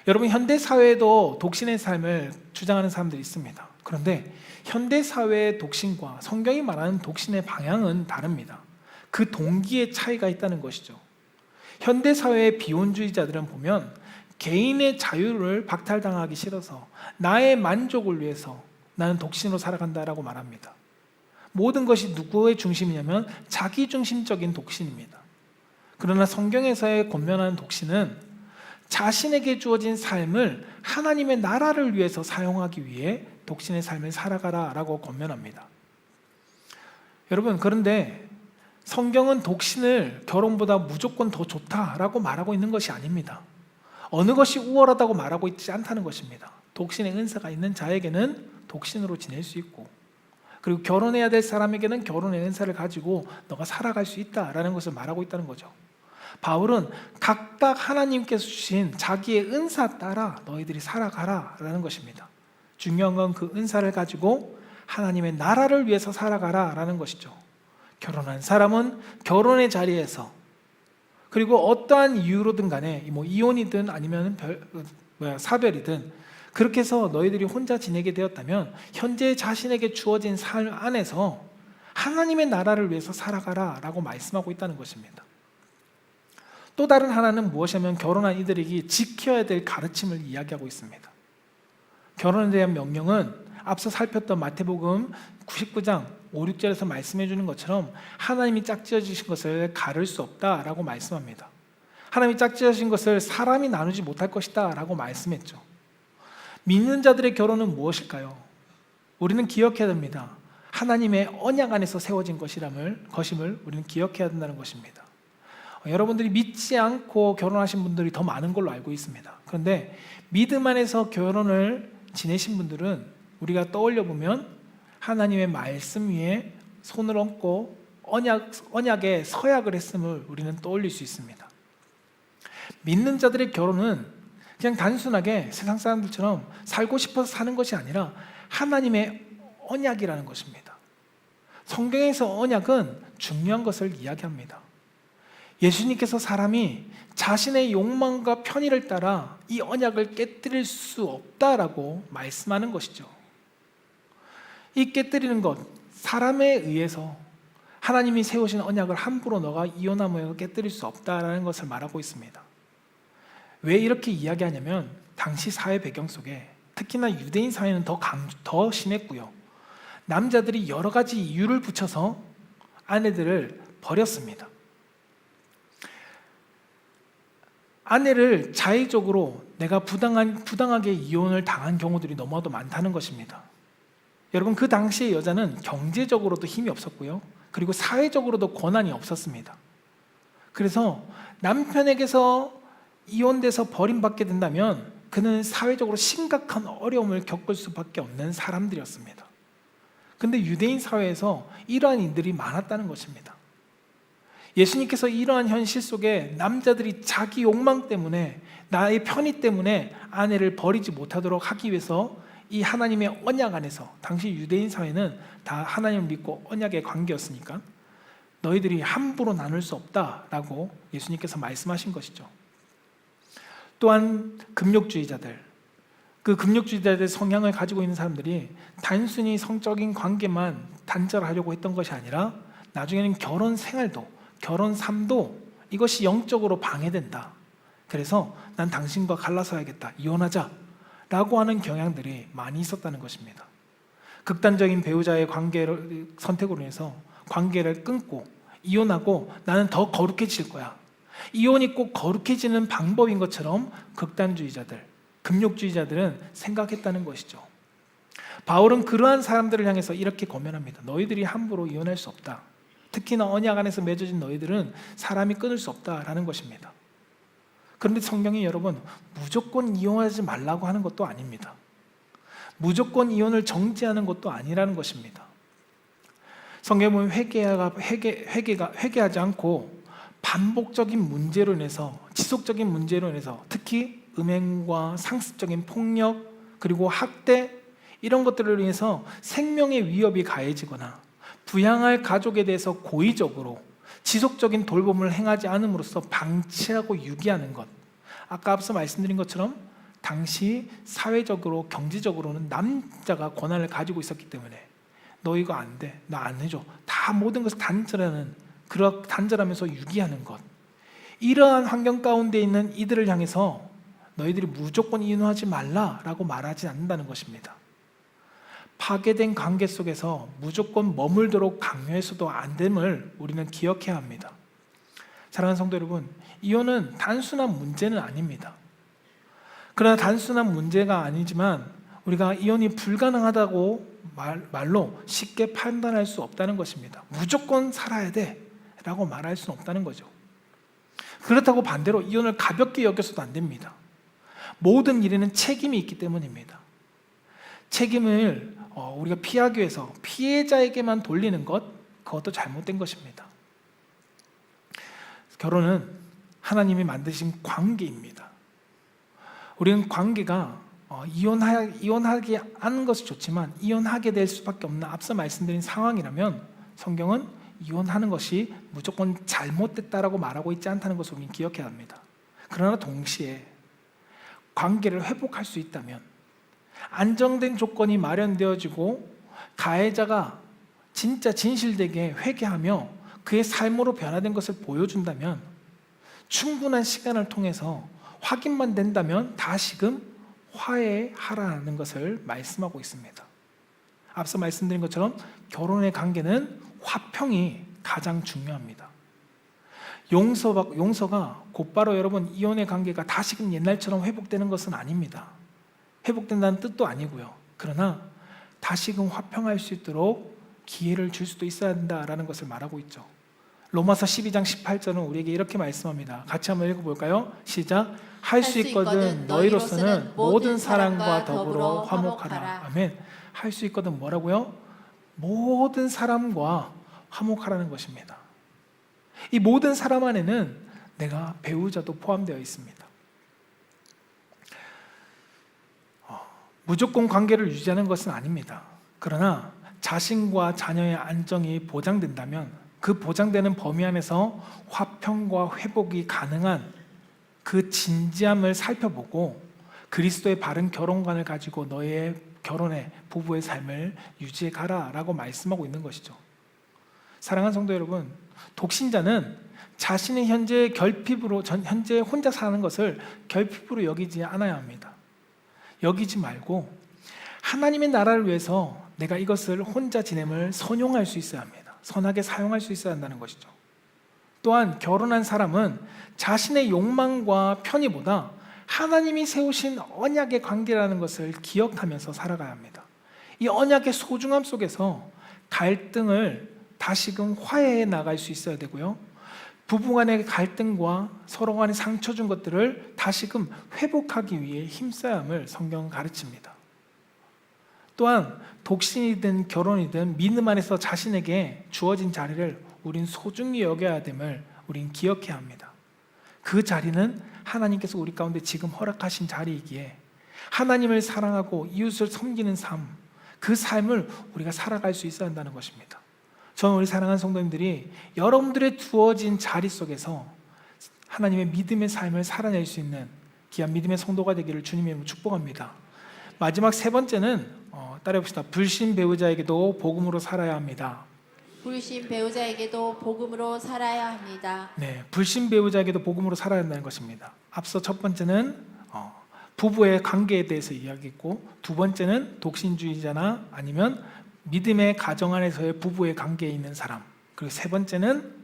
여러분, 현대 사회에도 독신의 삶을 주장하는 사람들이 있습니다. 그런데 현대 사회의 독신과 성경이 말하는 독신의 방향은 다릅니다. 그 동기의 차이가 있다는 것이죠. 현대 사회의 비혼주의자들은 보면 개인의 자유를 박탈당하기 싫어서 나의 만족을 위해서 나는 독신으로 살아간다라고 말합니다. 모든 것이 누구의 중심이냐면 자기중심적인 독신입니다. 그러나 성경에서의 권면하는 독신은 자신에게 주어진 삶을 하나님의 나라를 위해서 사용하기 위해 독신의 삶을 살아가라라고 권면합니다. 여러분, 그런데 성경은 독신을 결혼보다 무조건 더 좋다라고 말하고 있는 것이 아닙니다. 어느 것이 우월하다고 말하고 있지 않다는 것입니다. 독신의 은사가 있는 자에게는 독신으로 지낼 수 있고, 그리고 결혼해야 될 사람에게는 결혼의 은사를 가지고 너가 살아갈 수 있다라는 것을 말하고 있다는 거죠. 바울은 각각 하나님께서 주신 자기의 은사 따라 너희들이 살아가라라는 것입니다. 중요한 건 그 은사를 가지고 하나님의 나라를 위해서 살아가라라는 것이죠. 결혼한 사람은 결혼의 자리에서, 그리고 어떠한 이유로든 간에 뭐 이혼이든 아니면 사별이든 그렇게 해서 너희들이 혼자 지내게 되었다면 현재 자신에게 주어진 삶 안에서 하나님의 나라를 위해서 살아가라라고 말씀하고 있다는 것입니다. 또 다른 하나는 무엇이냐면 결혼한 이들에게 지켜야 될 가르침을 이야기하고 있습니다. 결혼에 대한 명령은 앞서 살폈던 마태복음 99장 5, 6절에서 말씀해 주는 것처럼 하나님이 짝지어주신 것을 가를 수 없다라고 말씀합니다. 하나님이 짝지어주신 것을 사람이 나누지 못할 것이다 라고 말씀했죠. 믿는 자들의 결혼은 무엇일까요? 우리는 기억해야 됩니다. 하나님의 언약 안에서 세워진 것임을 우리는 기억해야 된다는 것입니다. 여러분들이 믿지 않고 결혼하신 분들이 더 많은 걸로 알고 있습니다. 그런데 믿음 안에서 결혼을 지내신 분들은 우리가 떠올려 보면 하나님의 말씀 위에 손을 얹고 언약에 서약을 했음을 우리는 떠올릴 수 있습니다. 믿는 자들의 결혼은 그냥 단순하게 세상 사람들처럼 살고 싶어서 사는 것이 아니라 하나님의 언약이라는 것입니다. 성경에서 언약은 중요한 것을 이야기합니다. 예수님께서 사람이 자신의 욕망과 편의를 따라 이 언약을 깨뜨릴 수 없다라고 말씀하는 것이죠. 이 깨뜨리는 것, 사람에 의해서 하나님이 세우신 언약을 함부로 너가 이혼하며 깨뜨릴 수 없다라는 것을 말하고 있습니다. 왜 이렇게 이야기하냐면 당시 사회 배경 속에 특히나 유대인 사회는 더 심했고요. 남자들이 여러 가지 이유를 붙여서 아내들을 버렸습니다. 아내를 자의적으로 내가 부당하게 이혼을 당한 경우들이 너무나도 많다는 것입니다. 여러분, 그 당시의 여자는 경제적으로도 힘이 없었고요. 그리고 사회적으로도 권한이 없었습니다. 그래서 남편에게서 이혼돼서 버림받게 된다면 그는 사회적으로 심각한 어려움을 겪을 수밖에 없는 사람들이었습니다. 그런데 유대인 사회에서 이러한 일들이 많았다는 것입니다. 예수님께서 이러한 현실 속에 남자들이 자기 욕망 때문에, 나의 편의 때문에 아내를 버리지 못하도록 하기 위해서 이 하나님의 언약 안에서, 당시 유대인 사회는 다 하나님을 믿고 언약의 관계였으니까 너희들이 함부로 나눌 수 없다라고 예수님께서 말씀하신 것이죠. 또한 금욕주의자들, 그 금욕주의자들의 성향을 가지고 있는 사람들이 단순히 성적인 관계만 단절하려고 했던 것이 아니라 나중에는 결혼 생활도, 결혼 삶도 이것이 영적으로 방해된다. 그래서 난 당신과 갈라서야겠다, 이혼하자 라고 하는 경향들이 많이 있었다는 것입니다. 극단적인 배우자의 관계를 선택으로 인해서 관계를 끊고 이혼하고 나는 더 거룩해질 거야, 이혼이 꼭 거룩해지는 방법인 것처럼 극단주의자들, 금욕주의자들은 생각했다는 것이죠. 바울은 그러한 사람들을 향해서 이렇게 권면합니다. 너희들이 함부로 이혼할 수 없다. 특히나 언약 안에서 맺어진 너희들은 사람이 끊을 수 없다라는 것입니다. 그런데 성경이 여러분 무조건 이혼하지 말라고 하는 것도 아닙니다. 무조건 이혼을 정지하는 것도 아니라는 것입니다. 성경에 보면 회개하지 않고 반복적인 문제로 인해서, 지속적인 문제로 인해서, 특히 음행과 상습적인 폭력 그리고 학대, 이런 것들을 인해서 생명의 위협이 가해지거나 부양할 가족에 대해서 고의적으로 지속적인 돌봄을 행하지 않음으로써 방치하고 유기하는 것, 아까 앞서 말씀드린 것처럼 당시 사회적으로 경제적으로는 남자가 권한을 가지고 있었기 때문에 너 이거 안 돼, 나 안 해줘, 다 모든 것을 단절하면서 유기하는 것, 이러한 환경 가운데 있는 이들을 향해서 너희들이 무조건 이혼하지 말라라고 말하지 않는다는 것입니다. 파괴된 관계 속에서 무조건 머물도록 강요해서도 안 됨을 우리는 기억해야 합니다. 사랑하는 성도 여러분, 이혼은 단순한 문제는 아닙니다. 그러나 단순한 문제가 아니지만 우리가 이혼이 불가능하다고 말로 쉽게 판단할 수 없다는 것입니다. 무조건 살아야 돼 라고 말할 수는 없다는 거죠. 그렇다고 반대로 이혼을 가볍게 여겨서도 안 됩니다. 모든 일에는 책임이 있기 때문입니다. 책임을 우리가 피하기 위해서 피해자에게만 돌리는 것, 그것도 잘못된 것입니다. 결혼은 하나님이 만드신 관계입니다. 우리는 관계가 이혼하게 하는 것이 좋지만 이혼하게 될 수밖에 없는 앞서 말씀드린 상황이라면 성경은 이혼하는 것이 무조건 잘못됐다라고 말하고 있지 않다는 것을 우리는 기억해야 합니다. 그러나 동시에 관계를 회복할 수 있다면, 안정된 조건이 마련되어지고 가해자가 진짜 진실되게 회개하며 그의 삶으로 변화된 것을 보여준다면, 충분한 시간을 통해서 확인만 된다면 다시금 화해하라는 것을 말씀하고 있습니다. 앞서 말씀드린 것처럼 결혼의 관계는 화평이 가장 중요합니다. 용서가 곧바로 여러분 이혼의 관계가 다시금 옛날처럼 회복되는 것은 아닙니다. 회복된다는 뜻도 아니고요. 그러나 다시금 화평할 수 있도록 기회를 줄 수도 있어야 한다라는 것을 말하고 있죠. 로마서 12장 18절은 우리에게 이렇게 말씀합니다. 같이 한번 읽어볼까요? 시작. 할 수 있거든 너희로서는 모든 사람과 더불어 화목하라. 아멘. 할 수 있거든 뭐라고요? 모든 사람과 화목하라는 것입니다. 이 모든 사람 안에는 내가 배우자도 포함되어 있습니다. 무조건 관계를 유지하는 것은 아닙니다. 그러나 자신과 자녀의 안정이 보장된다면 그 보장되는 범위 안에서 화평과 회복이 가능한 그 진지함을 살펴보고 그리스도의 바른 결혼관을 가지고 너의 결혼의 부부의 삶을 유지해 가라라고 말씀하고 있는 것이죠. 사랑하는 성도 여러분, 독신자는 자신의 현재 혼자 사는 것을 결핍으로 여기지 않아야 합니다. 여기지 말고 하나님의 나라를 위해서 내가 이것을 혼자 지냄을 선용할 수 있어야 합니다. 선하게 사용할 수 있어야 한다는 것이죠. 또한 결혼한 사람은 자신의 욕망과 편의보다 하나님이 세우신 언약의 관계라는 것을 기억하면서 살아가야 합니다. 이 언약의 소중함 속에서 갈등을 다시금 화해해 나갈 수 있어야 되고요. 부부간의 갈등과 서로 간에 상처 준 것들을 다시금 회복하기 위해 힘써야 함을 성경은 가르칩니다. 또한 독신이든 결혼이든 믿음 안에서 자신에게 주어진 자리를 우린 소중히 여겨야 됨을 우린 기억해야 합니다. 그 자리는 하나님께서 우리 가운데 지금 허락하신 자리이기에 하나님을 사랑하고 이웃을 섬기는 삶, 그 삶을 우리가 살아갈 수 있어야 한다는 것입니다. 저는 우리 사랑하는 성도님들이 여러분들의 주어진 자리 속에서 하나님의 믿음의 삶을 살아낼 수 있는 귀한 믿음의 성도가 되기를 주님의 이름으로 축복합니다. 마지막 세 번째는 따라해봅시다. 불신 배우자에게도 복음으로 살아야 합니다. 불신 배우자에게도 복음으로 살아야 합니다. 네, 불신 배우자에게도 복음으로 살아야 한다는 것입니다. 앞서 첫 번째는 부부의 관계에 대해서 이야기했고, 두 번째는 독신주의자나 아니면 믿음의 가정 안에서의 부부의 관계에 있는 사람, 그리고 세 번째는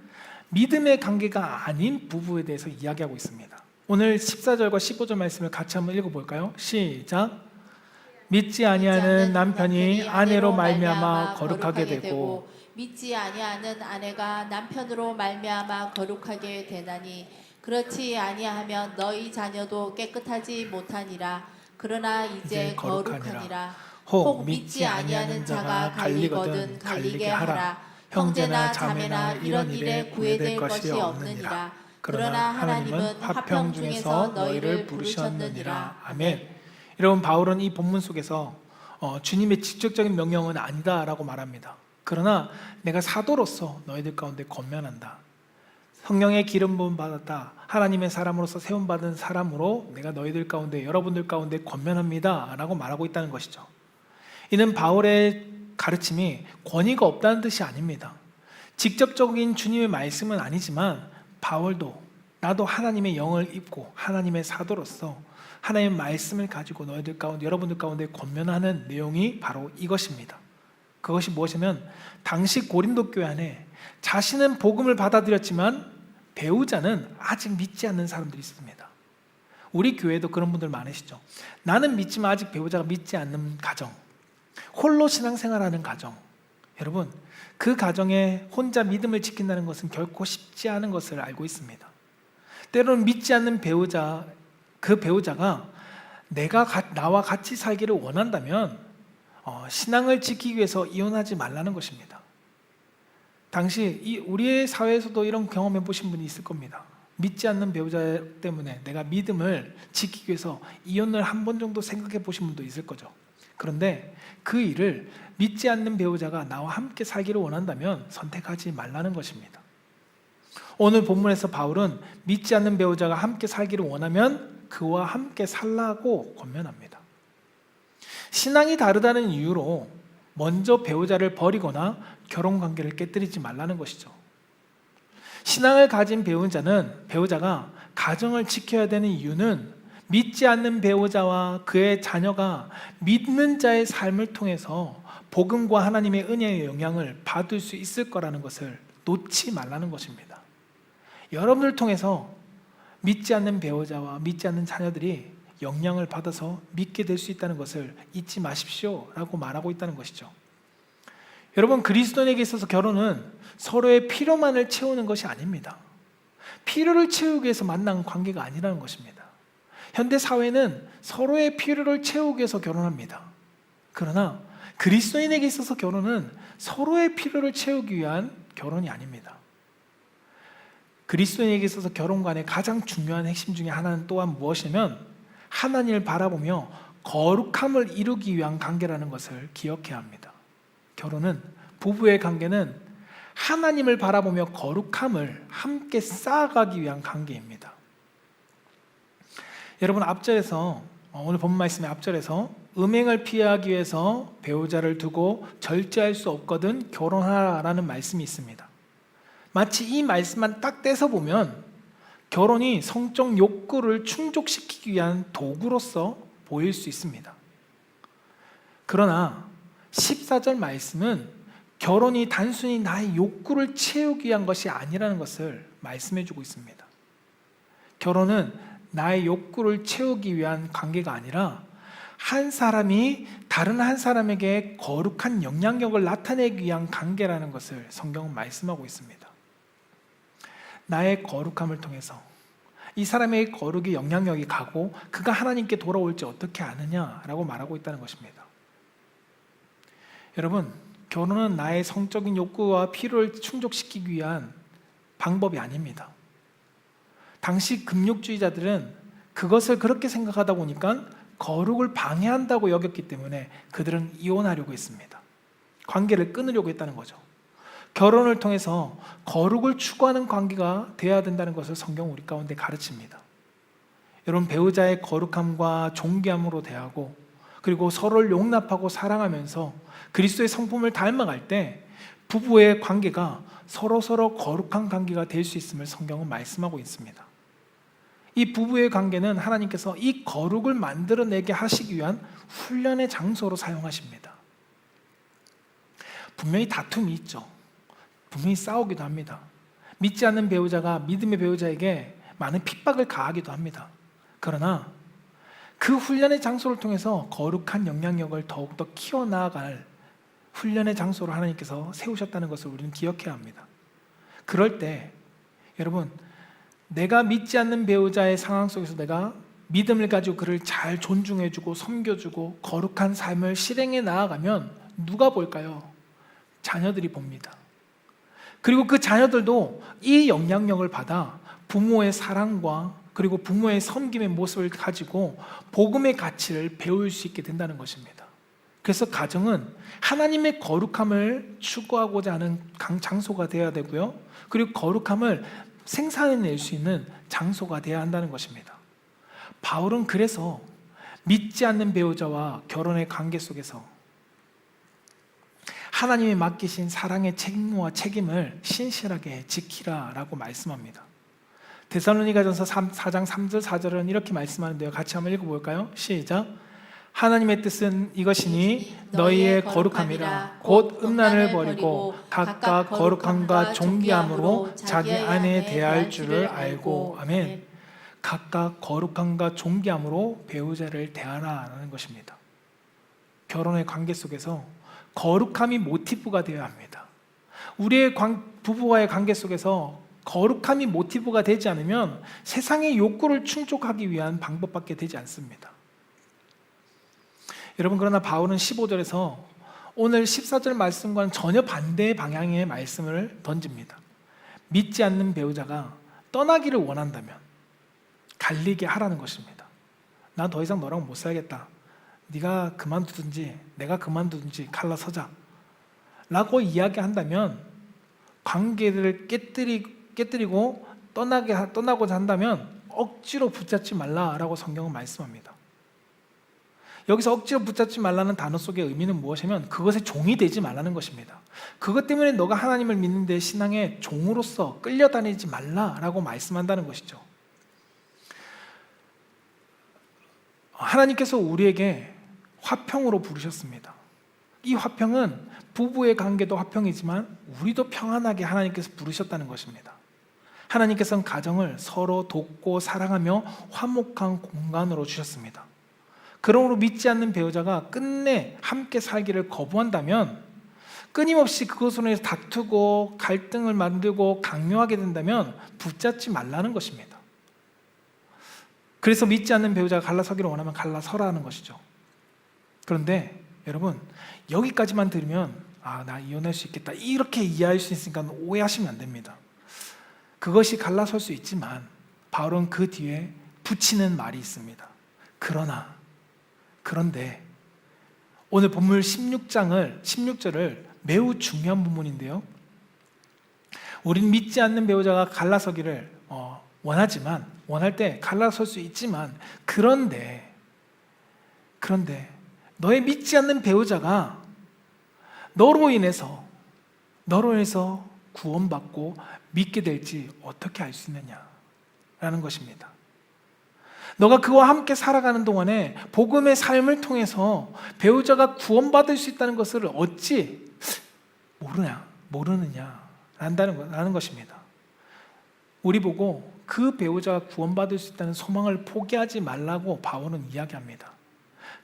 믿음의 관계가 아닌 부부에 대해서 이야기하고 있습니다. 오늘 14절과 15절 말씀을 같이 한번 읽어볼까요? 시작. 믿지 아니하는 남편이 아내로 말미암아 거룩하게 되고 믿지 아니하는 아내가 남편으로 말미암아 거룩하게 되나니 그렇지 아니하면 너희 자녀도 깨끗하지 못하니라. 그러나 이제 거룩하니라. 혹 믿지 아니하는 자가 갈리거든 갈리게 하라. 형제나 자매나 이런 일에 구애될 것이 없느니라. 그러나 하나님은 화평 중에서 너희를 부르셨느니라. 아멘. 여러분, 바울은 이 본문 속에서 주님의 직접적인 명령은 아니다라고 말합니다. 그러나 내가 사도로서 너희들 가운데 권면한다. 성령의 기름 부음 받았다. 하나님의 사람으로서 세움 받은 사람으로 내가 너희들 가운데, 여러분들 가운데 권면합니다라고 말하고 있다는 것이죠. 이는 바울의 가르침이 권위가 없다는 뜻이 아닙니다. 직접적인 주님의 말씀은 아니지만 바울도 나도 하나님의 영을 입고 하나님의 사도로서 하나님의 말씀을 가지고 너희들 가운데, 여러분들 가운데 권면하는 내용이 바로 이것입니다. 그것이 무엇이냐면 당시 고린도 교회 안에 자신은 복음을 받아들였지만 배우자는 아직 믿지 않는 사람들이 있습니다. 우리 교회도 그런 분들 많으시죠. 나는 믿지만 아직 배우자가 믿지 않는 가정, 홀로 신앙생활하는 가정. 여러분, 그 가정에 혼자 믿음을 지킨다는 것은 결코 쉽지 않은 것을 알고 있습니다. 때로는 믿지 않는 배우자, 그 배우자가 나와 같이 살기를 원한다면 신앙을 지키기 위해서 이혼하지 말라는 것입니다. 당시 우리의 사회에서도 이런 경험해 보신 분이 있을 겁니다. 믿지 않는 배우자 때문에 내가 믿음을 지키기 위해서 이혼을 한 번 정도 생각해 보신 분도 있을 거죠. 그런데 그 일을 믿지 않는 배우자가 나와 함께 살기를 원한다면 선택하지 말라는 것입니다. 오늘 본문에서 바울은 믿지 않는 배우자가 함께 살기를 원하면 그와 함께 살라고 권면합니다. 신앙이 다르다는 이유로 먼저 배우자를 버리거나 결혼관계를 깨뜨리지 말라는 것이죠. 신앙을 가진 배우자가 가정을 지켜야 되는 이유는 믿지 않는 배우자와 그의 자녀가 믿는 자의 삶을 통해서 복음과 하나님의 은혜의 영향을 받을 수 있을 거라는 것을 놓지 말라는 것입니다. 여러분을 통해서 믿지 않는 배우자와 믿지 않는 자녀들이 영향을 받아서 믿게 될 수 있다는 것을 잊지 마십시오 라고 말하고 있다는 것이죠. 여러분, 그리스도인에게 있어서 결혼은 서로의 필요만을 채우는 것이 아닙니다. 필요를 채우기 위해서 만난 관계가 아니라는 것입니다. 현대 사회는 서로의 필요를 채우기 위해서 결혼합니다. 그러나 그리스도인에게 있어서 결혼은 서로의 필요를 채우기 위한 결혼이 아닙니다. 그리스도인에게 있어서 결혼관의 가장 중요한 핵심 중에 하나는 또한 무엇이냐면 하나님을 바라보며 거룩함을 이루기 위한 관계라는 것을 기억해야 합니다. 결혼은, 부부의 관계는 하나님을 바라보며 거룩함을 함께 쌓아가기 위한 관계입니다. 여러분, 앞절에서 오늘 본문 말씀의 앞절에서 음행을 피하기 위해서 배우자를 두고 절제할 수 없거든 결혼하라는 말씀이 있습니다. 마치 이 말씀만 딱 떼서 보면 결혼이 성적 욕구를 충족시키기 위한 도구로서 보일 수 있습니다. 그러나 14절 말씀은 결혼이 단순히 나의 욕구를 채우기 위한 것이 아니라는 것을 말씀해 주고 있습니다. 결혼은 나의 욕구를 채우기 위한 관계가 아니라 한 사람이 다른 한 사람에게 거룩한 영향력을 나타내기 위한 관계라는 것을 성경은 말씀하고 있습니다. 나의 거룩함을 통해서 이 사람의 거룩의 영향력이 가고 그가 하나님께 돌아올지 어떻게 아느냐라고 말하고 있다는 것입니다. 여러분, 결혼은 나의 성적인 욕구와 필요를 충족시키기 위한 방법이 아닙니다. 당시 금욕주의자들은 그것을 그렇게 생각하다 보니까 거룩을 방해한다고 여겼기 때문에 그들은 이혼하려고 했습니다. 관계를 끊으려고 했다는 거죠. 결혼을 통해서 거룩을 추구하는 관계가 되어야 된다는 것을 성경은 우리 가운데 가르칩니다. 여러분, 배우자의 거룩함과 존귀함으로 대하고 그리고 서로를 용납하고 사랑하면서 그리스도의 성품을 닮아갈 때 부부의 관계가 서로 거룩한 관계가 될 수 있음을 성경은 말씀하고 있습니다. 이 부부의 관계는 하나님께서 이 거룩을 만들어내게 하시기 위한 훈련의 장소로 사용하십니다. 분명히 다툼이 있죠. 분명히 싸우기도 합니다. 믿지 않는 배우자가 믿음의 배우자에게 많은 핍박을 가하기도 합니다. 그러나 그 훈련의 장소를 통해서 거룩한 영향력을 더욱더 키워나갈 훈련의 장소로 하나님께서 세우셨다는 것을 우리는 기억해야 합니다. 그럴 때 여러분, 내가 믿지 않는 배우자의 상황 속에서 내가 믿음을 가지고 그를 잘 존중해주고 섬겨주고 거룩한 삶을 실행해 나아가면 누가 볼까요? 자녀들이 봅니다. 그리고 그 자녀들도 이 영향력을 받아 부모의 사랑과 그리고 부모의 섬김의 모습을 가지고 복음의 가치를 배울 수 있게 된다는 것입니다. 그래서 가정은 하나님의 거룩함을 추구하고자 하는 장소가 되어야 되고요. 그리고 거룩함을 생산해낼 수 있는 장소가 되어야 한다는 것입니다. 바울은 그래서 믿지 않는 배우자와 결혼의 관계 속에서 하나님이 맡기신 사랑의 책무와 책임을 신실하게 지키라라고 말씀합니다. 데살로니가전서 4장 3절 4절은 이렇게 말씀하는데요. 같이 한번 읽어볼까요? 시작. 하나님의 뜻은 이것이니 너희의 거룩함이라 곧 음란을 버리고 각각 거룩함과 존귀함으로 자기 아내에 대할 줄을 알고. 아멘. 각각 거룩함과 존귀함으로 배우자를 대하라는 것입니다. 결혼의 관계 속에서 거룩함이 모티브가 되어야 합니다. 우리의 부부와의 관계 속에서 거룩함이 모티브가 되지 않으면 세상의 욕구를 충족하기 위한 방법밖에 되지 않습니다. 여러분, 그러나 바울은 15절에서 오늘 14절 말씀과는 전혀 반대의 방향의 말씀을 던집니다. 믿지 않는 배우자가 떠나기를 원한다면 갈리게 하라는 것입니다. 나 더 이상 너랑 못 살겠다. 네가 그만두든지 내가 그만두든지 갈라서자 라고 이야기한다면, 관계를 깨뜨리고 떠나고자 한다면 억지로 붙잡지 말라라고 성경은 말씀합니다. 여기서 억지로 붙잡지 말라는 단어 속의 의미는 무엇이냐면 그것의 종이 되지 말라는 것입니다. 그것 때문에 너가 하나님을 믿는데 신앙의 종으로서 끌려다니지 말라라고 말씀한다는 것이죠. 하나님께서 우리에게 화평으로 부르셨습니다. 이 화평은 부부의 관계도 화평이지만 우리도 평안하게 하나님께서 부르셨다는 것입니다. 하나님께서는 가정을 서로 돕고 사랑하며 화목한 공간으로 주셨습니다. 그러므로 믿지 않는 배우자가 끝내 함께 살기를 거부한다면, 끊임없이 그것으로 인해서 다투고 갈등을 만들고 강요하게 된다면 붙잡지 말라는 것입니다. 그래서 믿지 않는 배우자가 갈라서기를 원하면 갈라서라는 것이죠. 그런데 여러분, 여기까지만 들으면 나 이혼할 수 있겠다 이렇게 이해할 수 있으니까 오해하시면 안 됩니다. 그것이 갈라설 수 있지만 바울은 그 뒤에 붙이는 말이 있습니다. 그런데 오늘 본문 16절을 매우 중요한 부분인데요, 우린 믿지 않는 배우자가 갈라서기를 원할 때 갈라설 수 있지만, 그런데 너의 믿지 않는 배우자가 너로 인해서 구원받고 믿게 될지 어떻게 알 수 있느냐라는 것입니다. 너가 그와 함께 살아가는 동안에 복음의 삶을 통해서 배우자가 구원받을 수 있다는 것을 어찌 모르느냐라는 것입니다. 우리 보고 그 배우자가 구원받을 수 있다는 소망을 포기하지 말라고 바울은 이야기합니다.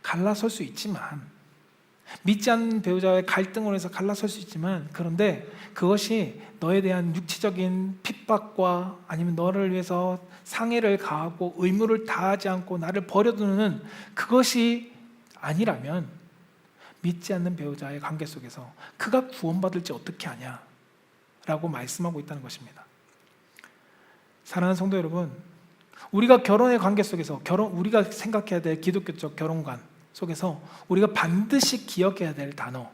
갈라설 수 있지만, 믿지 않는 배우자의 갈등으로 해서 갈라설 수 있지만, 그런데 그것이 너에 대한 육체적인 핍박과 아니면 너를 위해서 상해를 가하고 의무를 다하지 않고 나를 버려두는 그것이 아니라면 믿지 않는 배우자의 관계 속에서 그가 구원받을지 어떻게 아냐라고 말씀하고 있다는 것입니다. 사랑하는 성도 여러분, 우리가 결혼의 관계 속에서 우리가 생각해야 될 기독교적 결혼관 속에서 우리가 반드시 기억해야 될 단어,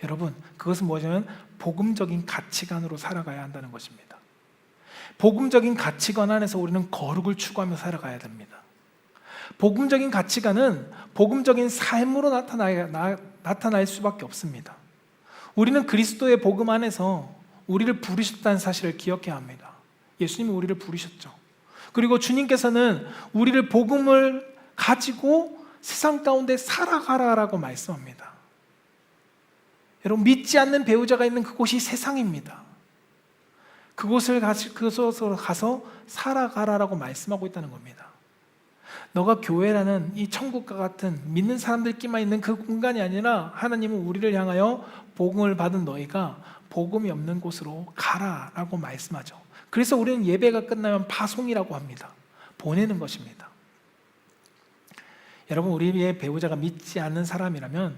여러분, 그것은 무엇이냐면 복음적인 가치관으로 살아가야 한다는 것입니다. 복음적인 가치관 안에서 우리는 거룩을 추구하며 살아가야 됩니다. 복음적인 가치관은 복음적인 삶으로 나타날 수밖에 없습니다. 우리는 그리스도의 복음 안에서 우리를 부르셨다는 사실을 기억해야 합니다. 예수님이 우리를 부르셨죠. 그리고 주님께서는 우리를 복음을 가지고 세상 가운데 살아가라라고 말씀합니다. 여러분, 믿지 않는 배우자가 있는 그곳이 세상입니다. 그곳으로 가서 살아가라라고 말씀하고 있다는 겁니다. 너가 교회라는 이 천국과 같은 믿는 사람들끼리만 있는 그 공간이 아니라 하나님은 우리를 향하여 복음을 받은 너희가 복음이 없는 곳으로 가라라고 말씀하죠. 그래서 우리는 예배가 끝나면 파송이라고 합니다. 보내는 것입니다. 여러분, 우리의 배우자가 믿지 않는 사람이라면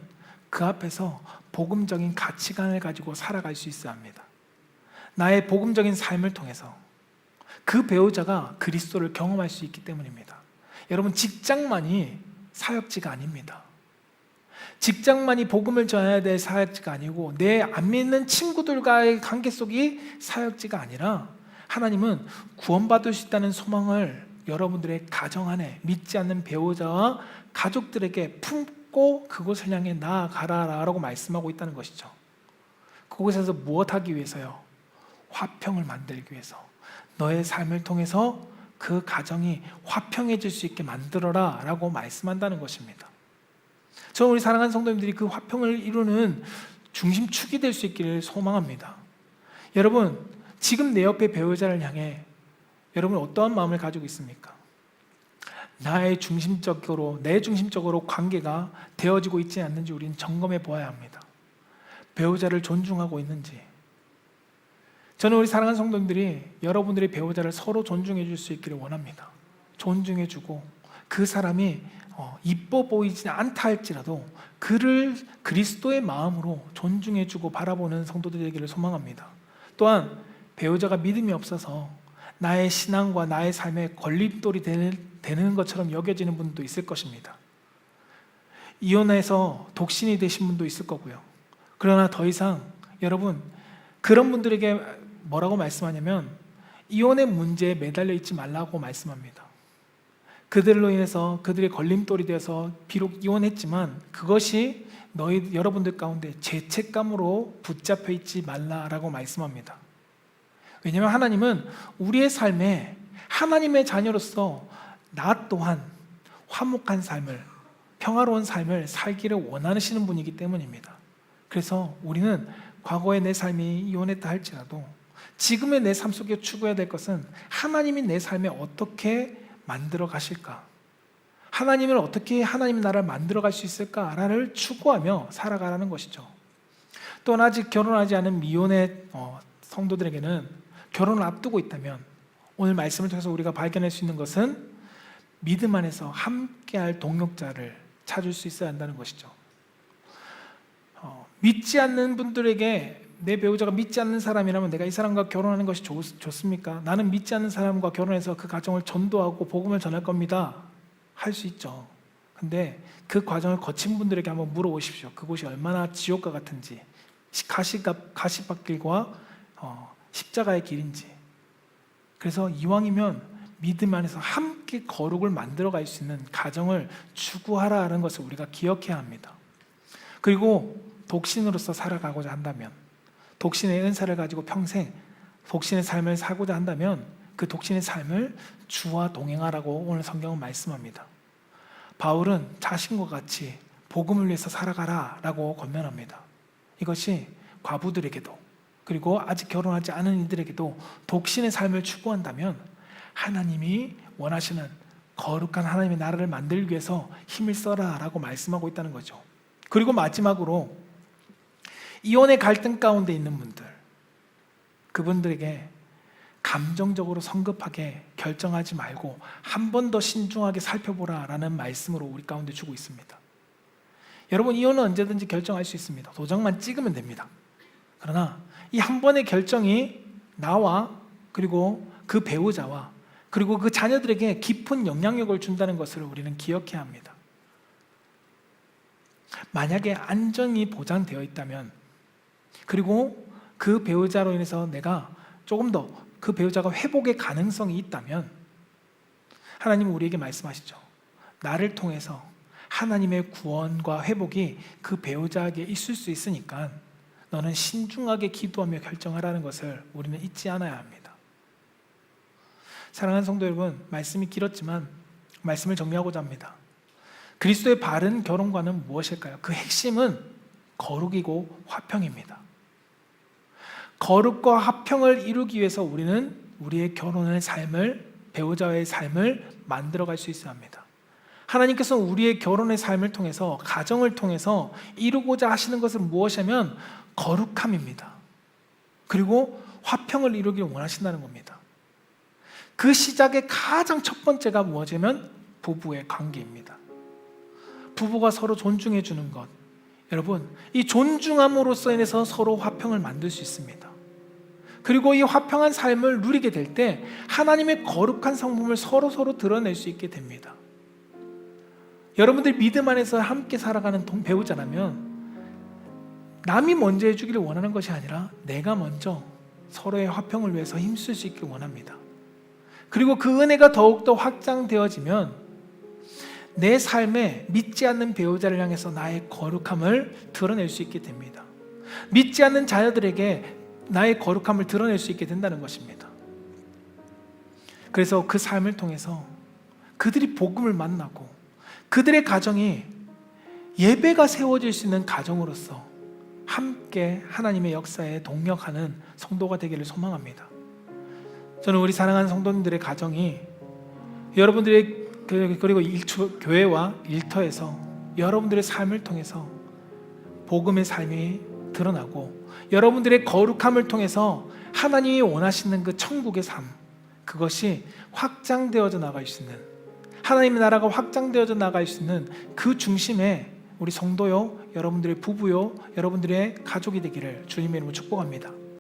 그 앞에서 복음적인 가치관을 가지고 살아갈 수 있어야 합니다. 나의 복음적인 삶을 통해서 그 배우자가 그리스도를 경험할 수 있기 때문입니다. 여러분, 직장만이 사역지가 아닙니다. 직장만이 복음을 전해야 될 사역지가 아니고 내 안 믿는 친구들과의 관계 속이 사역지가 아니라, 하나님은 구원받을 수 있다는 소망을 여러분들의 가정 안에 믿지 않는 배우자와 가족들에게 품고 그곳을 향해 나아가라라고 말씀하고 있다는 것이죠. 그곳에서 무엇하기 위해서요? 화평을 만들기 위해서, 너의 삶을 통해서 그 가정이 화평해질 수 있게 만들어라 라고 말씀한다는 것입니다. 저는 우리 사랑하는 성도님들이 그 화평을 이루는 중심축이 될 수 있기를 소망합니다. 여러분, 지금 내 옆에 배우자를 향해 여러분 어떠한 마음을 가지고 있습니까? 내 중심적으로 관계가 되어지고 있지 않는지 우리는 점검해 보아야 합니다. 배우자를 존중하고 있는지. 저는 우리 사랑하는 성도님들이 여러분들의 배우자를 서로 존중해 줄 수 있기를 원합니다. 존중해 주고 그 사람이 이뻐 보이지 않다 할지라도 그를 그리스도의 마음으로 존중해 주고 바라보는 성도들 되기를 소망합니다. 또한 배우자가 믿음이 없어서 나의 신앙과 나의 삶에 걸림돌이 되는 것처럼 여겨지는 분도 있을 것입니다. 이혼해서 독신이 되신 분도 있을 거고요. 그러나 더 이상 여러분, 그런 분들에게 뭐라고 말씀하냐면 이혼의 문제에 매달려 있지 말라고 말씀합니다. 그들로 인해서 그들의 걸림돌이 되어서 비록 이혼했지만 그것이 여러분들 가운데 죄책감으로 붙잡혀 있지 말라라고 말씀합니다. 왜냐하면 하나님은 우리의 삶에 하나님의 자녀로서 나 또한 화목한 삶을, 평화로운 삶을 살기를 원하시는 분이기 때문입니다. 그래서 우리는 과거의 내 삶이 이혼했다 할지라도 지금의 내 삶 속에 추구해야 될 것은 하나님이 내 삶에 어떻게 만들어 가실까? 하나님을 어떻게 하나님의 나라를 만들어 갈 수 있을까를 추구하며 살아가라는 것이죠. 또한 아직 결혼하지 않은 미혼의 성도들에게는 결혼을 앞두고 있다면 오늘 말씀을 통해서 우리가 발견할 수 있는 것은 믿음 안에서 함께할 동역자를 찾을 수 있어야 한다는 것이죠. 믿지 않는 분들에게 내 배우자가 믿지 않는 사람이라면 내가 이 사람과 결혼하는 것이 좋습니까? 나는 믿지 않는 사람과 결혼해서 그 가정을 전도하고 복음을 전할 겁니다. 할 수 있죠. 근데 그 과정을 거친 분들에게 한번 물어보십시오. 그곳이 얼마나 지옥과 같은지, 가시밭길과 십자가의 길인지. 그래서 이왕이면 믿음 안에서 함께 거룩을 만들어갈 수 있는 가정을 추구하라는 것을 우리가 기억해야 합니다. 그리고 독신으로서 살아가고자 한다면, 독신의 은사를 가지고 평생 독신의 삶을 살고자 한다면 그 독신의 삶을 주와 동행하라고 오늘 성경은 말씀합니다. 바울은 자신과 같이 복음을 위해서 살아가라 라고 권면합니다. 이것이 과부들에게도 그리고 아직 결혼하지 않은 이들에게도 독신의 삶을 추구한다면 하나님이 원하시는 거룩한 하나님의 나라를 만들기 위해서 힘을 써라 라고 말씀하고 있다는 거죠. 그리고 마지막으로 이혼의 갈등 가운데 있는 분들, 그분들에게 감정적으로 성급하게 결정하지 말고 한 번 더 신중하게 살펴보라 라는 말씀으로 우리 가운데 주고 있습니다. 여러분, 이혼은 언제든지 결정할 수 있습니다. 도장만 찍으면 됩니다. 그러나 이 한 번의 결정이 나와 그리고 그 배우자와 그리고 그 자녀들에게 깊은 영향력을 준다는 것을 우리는 기억해야 합니다. 만약에 안전이 보장되어 있다면, 그리고 그 배우자로 인해서 내가 조금 더 그 배우자가 회복의 가능성이 있다면 하나님은 우리에게 말씀하시죠. 나를 통해서 하나님의 구원과 회복이 그 배우자에게 있을 수 있으니까 너는 신중하게 기도하며 결정하라는 것을 우리는 잊지 않아야 합니다. 사랑하는 성도 여러분, 말씀이 길었지만 말씀을 정리하고자 합니다. 그리스도의 바른 결혼관은 무엇일까요? 그 핵심은 거룩이고 화평입니다. 거룩과 화평을 이루기 위해서 우리는 우리의 결혼의 삶을, 배우자의 삶을 만들어갈 수 있어야 합니다. 하나님께서는 우리의 결혼의 삶을 통해서, 가정을 통해서 이루고자 하시는 것은 무엇이냐면 거룩함입니다. 그리고 화평을 이루기를 원하신다는 겁니다. 그 시작의 가장 첫 번째가 무엇이냐면 부부의 관계입니다. 부부가 서로 존중해 주는 것, 여러분, 이 존중함으로써 인해서 서로 화평을 만들 수 있습니다. 그리고 이 화평한 삶을 누리게 될 때 하나님의 거룩한 성품을 서로 드러낼 수 있게 됩니다. 여러분들 믿음 안에서 함께 살아가는 배우자라면 남이 먼저 해주기를 원하는 것이 아니라 내가 먼저 서로의 화평을 위해서 힘쓸 수 있길 원합니다. 그리고 그 은혜가 더욱더 확장되어지면 내 삶에 믿지 않는 배우자를 향해서 나의 거룩함을 드러낼 수 있게 됩니다. 믿지 않는 자녀들에게 나의 거룩함을 드러낼 수 있게 된다는 것입니다. 그래서 그 삶을 통해서 그들이 복음을 만나고 그들의 가정이 예배가 세워질 수 있는 가정으로서 함께 하나님의 역사에 동력하는 성도가 되기를 소망합니다. 저는 우리 사랑하는 성도님들의 가정이 여러분들의 그리고 교회와 일터에서 여러분들의 삶을 통해서 복음의 삶이 드러나고 여러분들의 거룩함을 통해서 하나님이 원하시는 그 천국의 삶, 그것이 확장되어져 나갈 수 있는, 하나님의 나라가 확장되어져 나갈 수 있는 그 중심에 우리 성도요, 여러분들의 부부요, 여러분들의 가족이 되기를 주님의 이름으로 축복합니다.